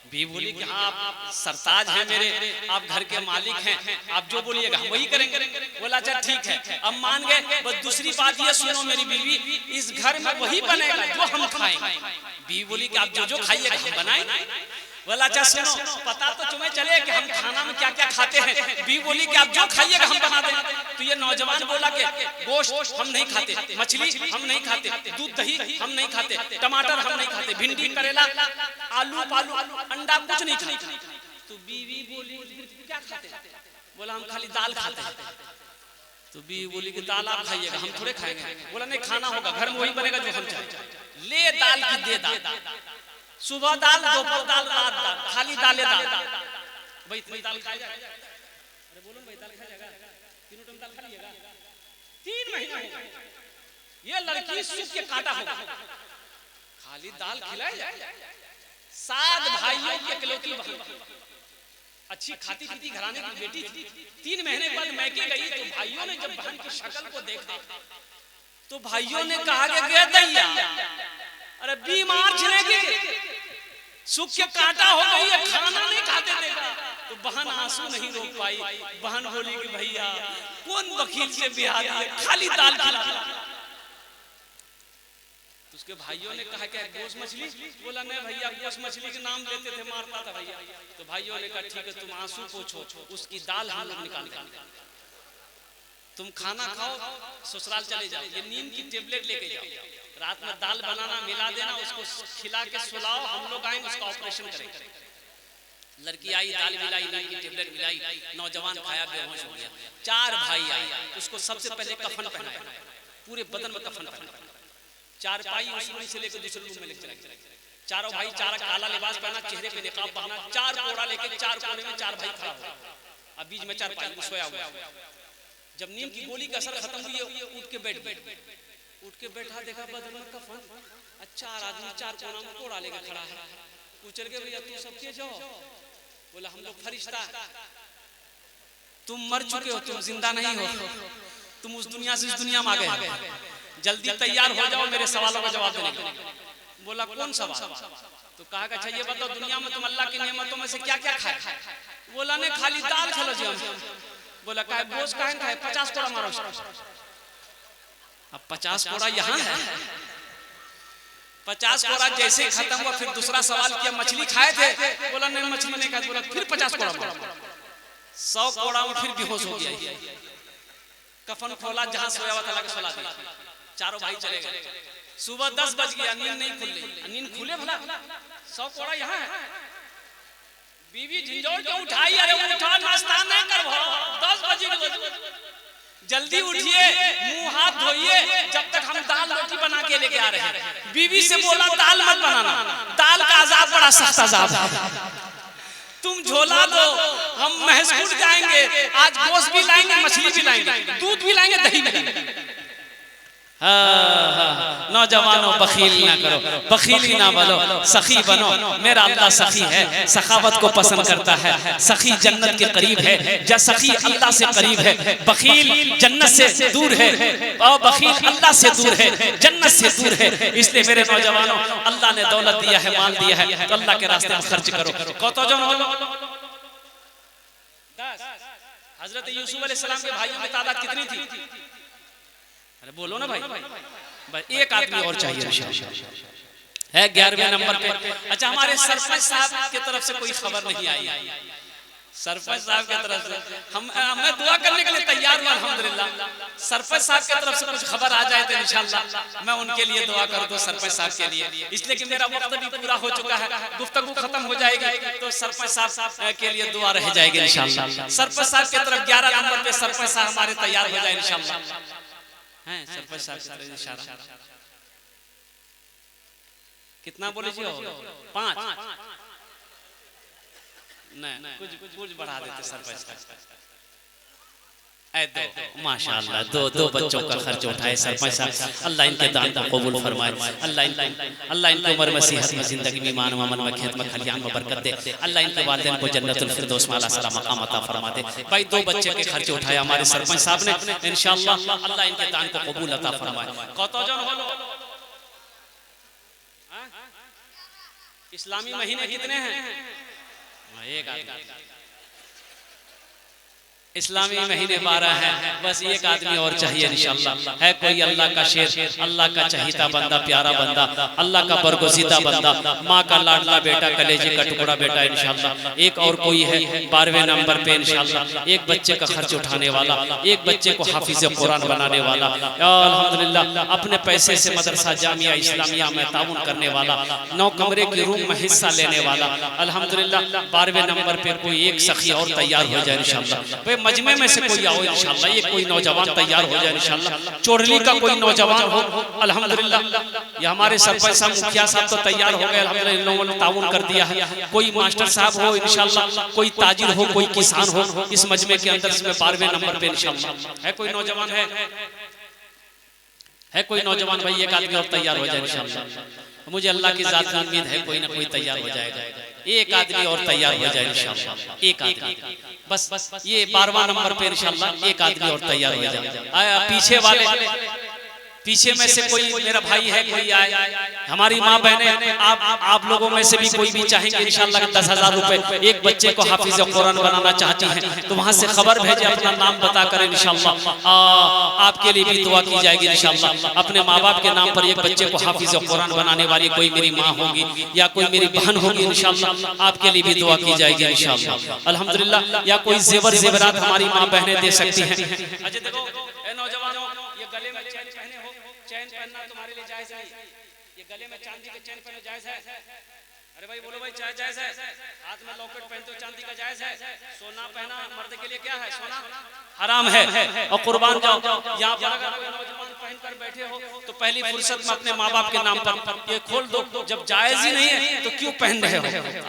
बीवी बोली कि हाँ आप सरताज हैं मेरे, आप घर के मालिक हैं, आप जो बोलिएगा वही करेंगे। बोला अच्छा ठीक है, अब मान गए। बस दूसरी बात ये सुनो मेरी बीवी, इस घर में वही बनेगा जो हम खाएंगे। बीवी बोली कि आप जो जो खाइएगा हम बनाएंगे। बोला अच्छा सुनो, पता तो तुम्हें चले कि हम खाना में क्या क्या खाते हैं। बीवी बोली कि आप जो खाइएगा हम बना देंगे। तो ये नौजवान बोला कि गोश्त हम नहीं खाते, मछली हम नहीं खाते, दूध दही हम नहीं खाते, टमाटर हम नहीं खाते, भिंडी करेला आलू पालू अंडा कुछ नहीं खाते। तो बीवी बोली क्या खाते? बोला हम खाली दाल खाते हैं। तो बीवी बोली कि दाल आप खाइएगा, हम थोड़े खाएंगे। बोला नहीं, खाना होगा, घर में वही बनेगा जो हम चाहें। ले दाल की दे दाल, सुबह दाल, दोपहर दाल, रात दाल, खाली दाल भाई इतनी दाल खाया जाए? अरे बोलो भाई दाल खाया जाएगा? तीनों टाइम दाल खा लीजिएगा? 3 महीने ये लड़की सूख के काटा होगा, खाली दाल खिलाया जाए। 7 भाइयों की इकलौती बहन, अच्छी खाती पीती घराने की बेटी थी। 3 महीने बाद मैके गई तो भाइयों ने जब बहन की शक्ल को देखा तो भाइयों ने कहा कि दैया, अरे बीमार छिड़ेगी, सूख के काटा हो गई है, खाना नहीं खाते देगा। तो बहन आंसू नहीं रोक पाई। बहन बोली कि भैया कौन वकील से ब्याह दिया, खाली दाल खिला। तो उसके भाइयों ने कहा क्या गोश्त मछली? बोला नहीं भैया, गोश्त मछली के नाम लेते थे, मारता था भैया। तो भाइयों ने कहा ठीक है, तुम आंसू पोछो, उसकी दाल हम लोग निकाल देंगे, तुम खाना खाओ, ससुराल चले जाओ, ये नींद की टेबलेट लेके जाओ, रात में दाल बनाना मिला देना, उसको खिला के सुलाओ, हम लोग आएंगे उसका ऑपरेशन करेंगे। लड़की आई, दाल मिलाई, नींद की टेबलेट मिलाई, नौजवान खाया, बेहोश हो गया। 4 भाई आए, उसको सबसे पहले कफन पहनाया, पूरे बदन में कफन पहनाया। 4 पाई उस रूम से लेकर दूसरे रूम में लेकर चले गए। चारों भाई 4 काला लिबास पहना, चेहरे पे निकाब पहना, 4 कोड़ा लेके 4 कोने में 4 भाई खड़ा हुआ, अब बीच में 4 पाई सोया हुआ। जब नींद की गोली का असर खत्म हुई, उठ के बैठा, देखा बदन में कफन, 4 आदमी 4 कोना में कोड़ा लेके खड़ा है। पूछ के भैया तुम सब के जाओ? बोला हम लोग फरिश्ता, तुम मर चुके हो, तुम जिंदा नहीं हो, तुम उस दुनिया से इस दुनिया में आ गए, जल्दी तैयार हो जाओ मेरे सवालों का जवाब देने के लिए। बोला कौन सवाल? तो कहा अच्छा ये बताओ दुनिया में तुम अल्लाह की नेमतों में से क्या क्या खाए? बोला नहीं खाली दाल खा लो जी हम। बोला का गोश्त काहे खाए? 50 कोड़ा मारो। अब 50 कोड़ा यहाँ है, 50 कोड़ा जैसे खत्म हुआ फिर दूसरा सवाल किया मछली खाए थे? बोला नहीं मछली नहीं खाए। बोला फिर 50 कोड़ा मारो। 100 कोड़ा में फिर बेहोश हो गया। कफन खोला, जहां सोया हुआ था लगा सुला दिया। चारों भाई चले गए। सुबह 10 बज गया, नींद नहीं खुल रही। नींद खुले भला? 100 कोड़ा यहाँ है। बीवी झिंझोड़ के उठाई, अरे उठा नाश्ता नहीं करबो, 10 बजे जल्दी उठिए, मुंह हाथ धोइए, जब तक हम दाल रोटी बना के लेके आ रहे हैं। बीवी से बोला दाल मत बनाना, दाल का अजाब बड़ा सख्त अजाब है, तुम झोला दो, हम महसूस जाएंगे, आज गोश्त भी लाएंगे, मछली भी लाएंगे, दूध भी लाएंगे, दही भी लाएंगे। नौजवानों बखील ना करो, बखीली ना बनो, सखी बनो। मेरा अल्लाह सखी है, सखावत को पसंद करता है। सखी जन्नत के करीब है, जब सखी अल्लाह से करीब है। बखील जन्नत से दूर है और बखील अल्लाह से दूर है, जन्नत से दूर है। इसलिए मेरे नौजवानों, अल्लाह ने दौलत दिया है, माल दिया है, तो अल्लाह के रास्ते में खर्च करो। हजरत यूसुफ अलैहिस्सलाम के भाइयों की तादाद कितनी थी? अरे बोलो ना भाई, एक आदमी और चाहिए है 11वें नंबर पे। अच्छा हमारे सरपंच साहब की तरफ से कोई खबर नहीं आई। सरपंच साहब की तरफ से मैं दुआ करने के लिए तैयार हूं अल्हम्दुलिल्लाह। सरपंच साहब की तरफ से कुछ खबर आ जाए तो इंशाल्लाह मैं उनके लिए दुआ कर दूं, सरपंच साहब के लिए। इसलिए कि मेरा वक्त भी पूरा हो चुका है, गुफ्तगू खत्म हो जाएगी तो सरपंच साहब के लिए दुआ रह जाएगी इंशाल्लाह। सरपंच साहब की तरफ 11 नंबर पे सरपंच साहब हमारे तैयार हो जाए इंशाल्लाह। हैं सरपंच साहब की तरफ इशारा कितना बोले जी? 5 नहीं कुछ बढ़ा देते सरपंच साहब। माशाअल्लाह दो बच्चों का खर्च उठाए सरपंच साहब, अल्लाह इनके दान को कबूल फरमाए, अल्लाह इनको उम्र में सेहत में जिंदगी में ईमान में अमन में खेत में खलियान में बरकत दे, अल्लाह इनके वालिदैन को जन्नतुल फिरदौस में आला सला मकाम अता फरमा दे। भाई 2 बच्चे के खर्च उठाए हमारे सरपंच साहब ने, इंशाअल्लाह अल्लाह इनके दान को कबूल अता फरमाए। कतजन होलो इस्लामी महीने कितने हैं? एक आदमी इस्लामी महीने 12 है, बस एक आदमी और चाहिए इंशाअल्लाह। है कोई अल्लाह का शेर, अल्लाह का चहीता बंदा, प्यारा बंदा, अल्लाह का बरगुज़ीदा बंदा, माँ का लाडला बेटा, कलेजे का टुकड़ा बेटा इंशाअल्लाह। एक और कोई है 12वें नंबर पे इंशाअल्लाह, एक बच्चे का खर्च उठाने वाला, एक बच्चे को हाफिज कुरान बनाने वाला, अल्हम्दुलिल्लाह अपने पैसे से मदरसा जामिया इस्लामिया में ताउन करने वाला, 9 कमरे के रूम में हिस्सा लेने वाला, अल्हम्दुलिल्लाह 12वें नंबर पे कोई एक सखी और तैयार हो जाए इंशाअल्लाह। मजमे में से कोई आओ इंशाअल्लाह, ये कोई नौजवान तैयार हो जाए इंशाअल्लाह। चोरली का कोई नौजवान हो अल्हम्दुलिल्लाह, ये हमारे सरपंच साहब मुखिया साहब तो तैयार हो गए अल्हम्दुलिल्लाह, इन लोगों ने ताउन कर दिया है। कोई मास्टर साहब हो इंशाअल्लाह, कोई ताजिर हो, कोई किसान हो इस मजमे के अंदर, इसमें 12वें नंबर पे इंशाअल्लाह। है कोई नौजवान? है कोई नौजवान भाई? एक आदमी और तैयार हो जाए इंशाअल्लाह। मुझे अल्लाह की जात की उम्मीद है कोई ना कोई तैयार हो जाएगा, एक आदमी और तैयार हो जाए इंशाअल्लाह। एक आदमी बस ये 12वां नंबर पे इंशाअल्लाह एक आदमी और तैयार हो जाए। आया पीछे वाले, पीछे में से कोई मेरा भाई है कोई आए, हमारी माँ बहने आप लोगों में से भी कोई भी चाहेंगे इंशाअल्लाह 10,000 रुपए एक बच्चे को हाफिज कुरान बनाना चाहती हैं तो वहां से खबर भेजे, अपना नाम बता कर इंशाअल्लाह आपके लिए भी दुआ की जाएगी इंशाअल्लाह। अपने माँ बाप के नाम पर एक बच्चे को हाफिज कुरान बनाने वाली कोई मेरी माँ होगी या कोई मेरी बहन होगी इंशाअल्लाह, आपके लिए भी दुआ की जाएगी इंशाअल्लाह अल्हम्दुलिल्लाह। या कोई जेवरात हमारी माँ बहनें दे सकती हैं। अच्छा देखो नौजवानों, ये गले में चैन पहने हो, चैन पहनना तुम्हारे लिए जायज है? ये गले में चांदी के चैन पहनना जायज है? अरे भाई बोलो भाई, जायज है? हाथ में लॉकेट पहनते हो चांदी का, जायज है? सोना पहना मर्द के लिए क्या है? सोना हराम है। और कुर्बान जाओ, यहाँ पर अगर कोई नौजवान पहनकर बैठे हो तो पहली फुर्सत में अपने माँ बाप के नाम पर ये खोल दो। जब जायज ही नहीं है तो क्यों पहन रहे हो?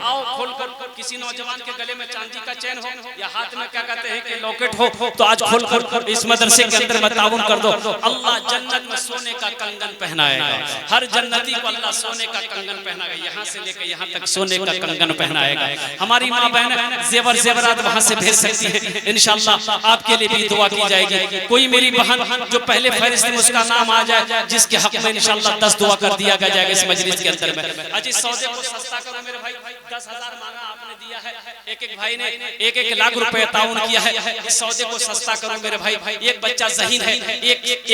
आओ खोल कर, किसी नौजवान के गले में चांदी का चैन हो या हाथ में क्या कहते हैं कि लॉकेट हो तो आज खोल कर इस मदरसे के अंदर में ताउन कर दो। अल्लाह जन्नत में सोने का कंगन पहनाएगा, हर जन्नती को अल्लाह सोने का कंगन पहनाएगा, यहाँ से लेकर यहाँ तक सोने का कंगन पहनाएगा। हमारी माँ बहन जेवरात वहाँ से भेज सकती है इंशाअल्लाह, आपके लिए भी दुआ की जाएगी। कोई मेरी बहन जो पहले फहरिस्त में उसका नाम आ जाए, जिसके हक में इंशाअल्लाह 10 दुआ कर दिया जाएगा इस मजलिस के अंदर में। अजी सौदे को सस्ता करो मेरे भाई, 10,000 मांगा आपने दिया है, एक भाई ने 1-1 लाख रुपए ताउन किया है, इस सौदे को सस्ता करो मेरे भाई। एक बच्चा ज़हीन है,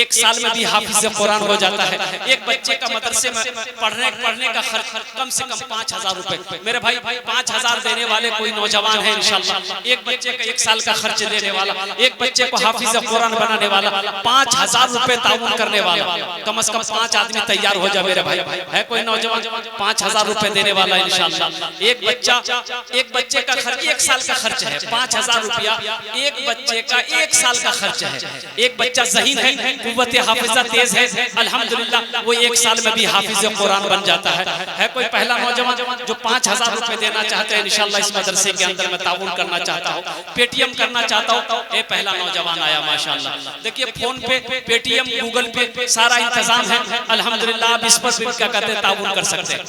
एक साल में भी हाफिज कुरान हो जाता है। एक बच्चे का मदरसे में पढ़ने का खर्च कम से कम 5,000 रुपए मेरे भाई, 5,000 देने वाले कोई नौजवान है इंशाअल्लाह, एक बच्चे का 1 साल का खर्च देने वाला, एक बच्चे को हाफिज कुरान बनाने वाला, 5,000 रुपए ताउन करने वाला, कम से कम 5 आदमी तैयार हो जाए मेरे भाई। है कोई नौजवान 5,000 रुपए देने वाला इंशाअल्लाह? एक बच्चे का खर्च 1 साल का खर्च है, 5,000 रुपया एक बच्चे का 1 साल का खर्च है। एक बच्चा ज़हीन है, कुव्वत हाफिजा तेज है अल्हम्दुलिल्लाह, वो 1 साल में भी हाफिज कुरान बन जाता है। है कोई पहला नौजवान जो 5,000 रुपए देना चाहते हैं इंशाअल्लाह, इस मदरसे के अंदर में ताउन करना चाहता हो, पेटीएम करना चाहता हो? ये पहला नौजवान आया माशाअल्लाह। देखिए फोन पे, पेटीएम, गूगल पे सारा इंतजाम है अल्हम्दुलिल्लाह, आप इस पर भी क्या कहते हैं ताउन कर सकते हैं।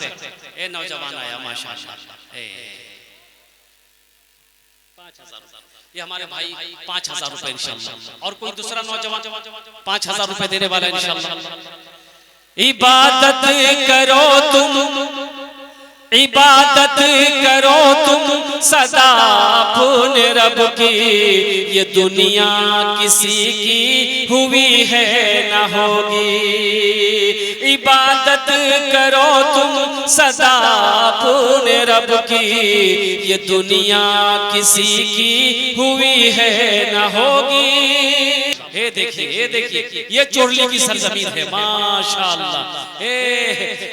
ये नौजवान आया माशाअल्लाह, 5,000, ये हमारे भाई 5,000 रुपए इंशाअल्लाह। और कोई दूसरा नौजवान 5,000 रुपए देने वाला इंशाअल्लाह। इबादत करो तुम, इबादत करो तुम सदा अपने रब की, ये दुनिया किसी की हुई है न होगी। इबादत करो तुम सदा अपने रब की, ये दुनिया किसी की हुई है न होगी। ये देखिए ये चोरली की सरजमीन है माशाअल्लाह।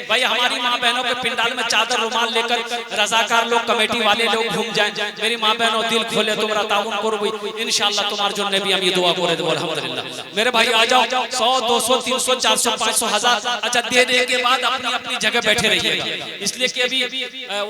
भाई हमारी माँ बहनों के पिंडाल में चादर रुमाल लेकर रजाकार लोग, कमेटी वाले लोग घूम जाएं, मेरी माँ बहनों दिल खोले, तुमरा ताउन करो इंशाअल्लाह तुम्हार जो नबी हम ये दुआ करे दो अल्हम्दुलिल्लाह। मेरे भाई आ जाओ, 100 200 300 400 500 1000 अच्छा देने के बाद अपनी अपनी जगह बैठे रहिएगा, इसलिए कि अभी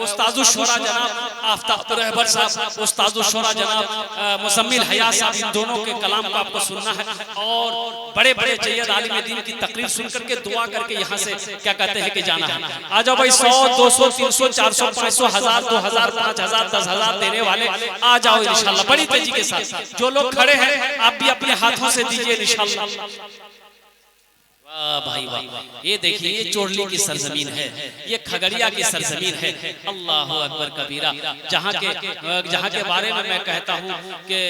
उस्तादुल शोरा जनाब आफ्ताब रहबर साहब, उस्तादुल शोरा जनाब मुजम्मिल हया साहब, इन दोनों के कलाम को आपको सुनना है और बड़े बड़े जय्यद आलिम दीन की तकरीर सुन करके दुआ करके यहाँ से क्या कहते हैं कि जाना है। आ जाओ भाई, 100 200 300 400 500 1000 2000 5000 10,000 देने वाले आ जाओ इंशाल्लाह बड़ी तेजी के साथ। जो लोग खड़े हैं आप भी अपने हाथों से दीजिए इंशाल्लाह। वाह भाई वाह, ये देखिए ये चोरली की सरजमीन है, ये खगड़िया की सरजमीन है। अल्लाह अकबर कबीरा, जहाँ के बारे में मैं कहता हूँ कि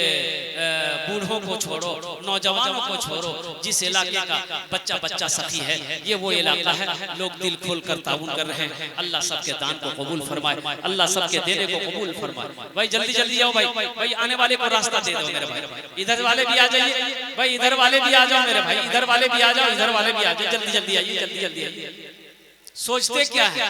बूढ़ों को छोड़ो, नौजवानों को छोड़ो, जिस इलाके का बच्चा बच्चा सखी है ये वो इलाका है। लोग दिल खोल कर ताउन कर रहे हैं। अल्लाह सबके दान को कबूल फरमाए, अल्लाह सबके देने को कबूल फरमाए। भाई जल्दी जल्दी आओ भाई, भाई आने वाले को रास्ता दे दो मेरे भाई, इधर वाले भी आ जाइए भाई, इधर वाले भी आ जाओ मेरे भाई, इधर वाले भी आ जाओ, इधर वाले भी आ जाओ, जल्दी जल्दी आइए, जल्दी जल्दी आइए। सोचते क्या है,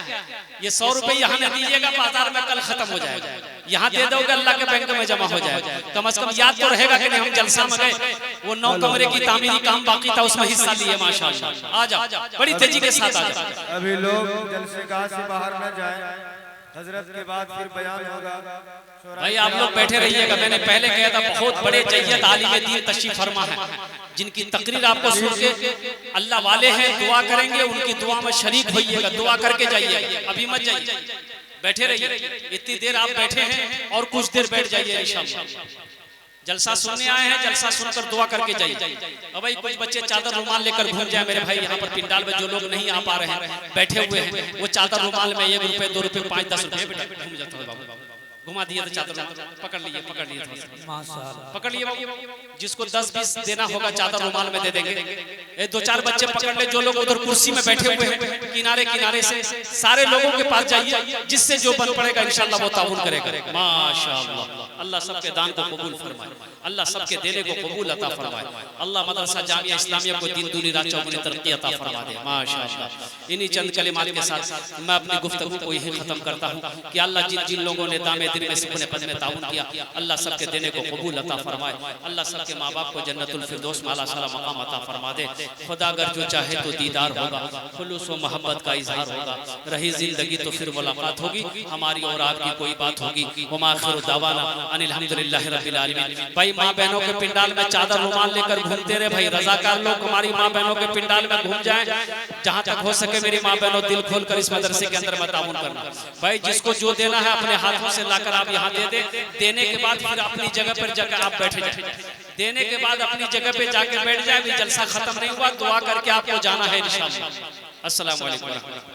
ये 100 रुपए यहाँ नहीं दीजिएगा, बाजार में कल खत्म हो जाएगा, यहाँ दे दोगे अल्लाह के बैंक में जमा हो जाएगा। कम से कम याद तो रहेगा कि नहीं हम जलसा में गए, वो 9 कमरे की तामीरी काम बाकी था, उसमें हिस्सा लिए माशाअल्लाह। आ जाओ बड़ी तेजी के साथ आ जाओ। अभी लोग जलसेगाह से बाहर न जाए, हजरत के बाद फिर बयान होगा। भाई आप लोग बैठे रहिएगा, मैंने पहले कहा था बहुत बड़े जय्यद आलिम दीन तशरीफ फरमा है, जिनकी तकरीर आपको सुन के अल्लाह वाले हैं, दुआ करेंगे, उनकी दुआ में शरीक होइएगा, दुआ करके जाइए, अभी मत जाइए, बैठे रहिए। इतनी देर आप बैठे हैं और कुछ देर बैठ जाइए इंशाअल्लाह। जलसा सुनने आए हैं, जलसा सुनकर दुआ करके जाइए। अब भाई कुछ बच्चे चादर रुमाल लेकर घूम जाए मेरे भाई, यहाँ पर पिंडाल में जो लोग नहीं आ पा रहे हैं बैठे हुए हैं, वो चादर रुमाल में 1 रुपए 2 रुपए 5 10 रुपए घूम जाता है बाबू, घुमा दिए तो चादर पकड़ लिए माशाअल्लाह, पकड़ लिए बाबू। जिसको 10-20 देना होगा चादर रुमाल में दे देंगे। 2-4 बच्चे पकड़ ले, जो लोग उधर कुर्सी में बैठे हुए हैं किनारे किनारे से, सारे लोगों के पास जाइए, जिससे जो बन पड़ेगा इंशाअल्लाह वो ताउन करेगा माशाअल्लाह। अल्लाह सबके दान को कबूल फरमाए, अल्लाह सबके देने को कबूल अता फरमाए, अल्लाह मदरसा जामिया इस्लामिया को दिन दूनी रात चौगुनी तरक्की अता फरमा दे माशाअल्लाह। इन्हीं चंद कलिमात के साथ मैं अपनी गुफ्तगू को यही खत्म करता हूँ कि अल्लाह जिन जिन लोगों ने दामे दिन में सुकून पद में ताउन किया, अल्लाह सबके देने को कबूल अता फरमाए, अल्लाह सबके माँ बाप को जन्नतुल फिरदौस में आला साला मकाम अता फरमा दे। खुदा अगर जो चाहे तो दीदार होगा, खुलूस व मोहब्बत का इजहार होगा, रही जिंदगी तो फिर मुलाकात होगी, हमारी और आपकी कोई बात होगी। वमा आखिरु दावाना अनिल हम्दुलिल्लाहि रब्बिल आलमीन। भाई माँ बहनों के पिंडाल में चादर रुमाल लेकर घूमते रहे भाई, रजाकार लोग हमारी माँ बहनों के पिंडाल में घूम जाएं, जहाँ तक हो सके मेरी माँ बहनों दिल खोल कर इस मदरसे के अंदर ताउन करना। भाई जिसको जो देना है अपने हाथों से लाकर आप यहाँ दे दे, देने के बाद फिर अपनी जगह पर जाकर आप बैठ जाए, देने के बाद अपनी जगह पे जाके बैठ जाए। अभी जलसा खत्म नहीं हुआ, दुआ करके आपको जाना है इंशाअल्लाह। अस्सलाम वालेकुम।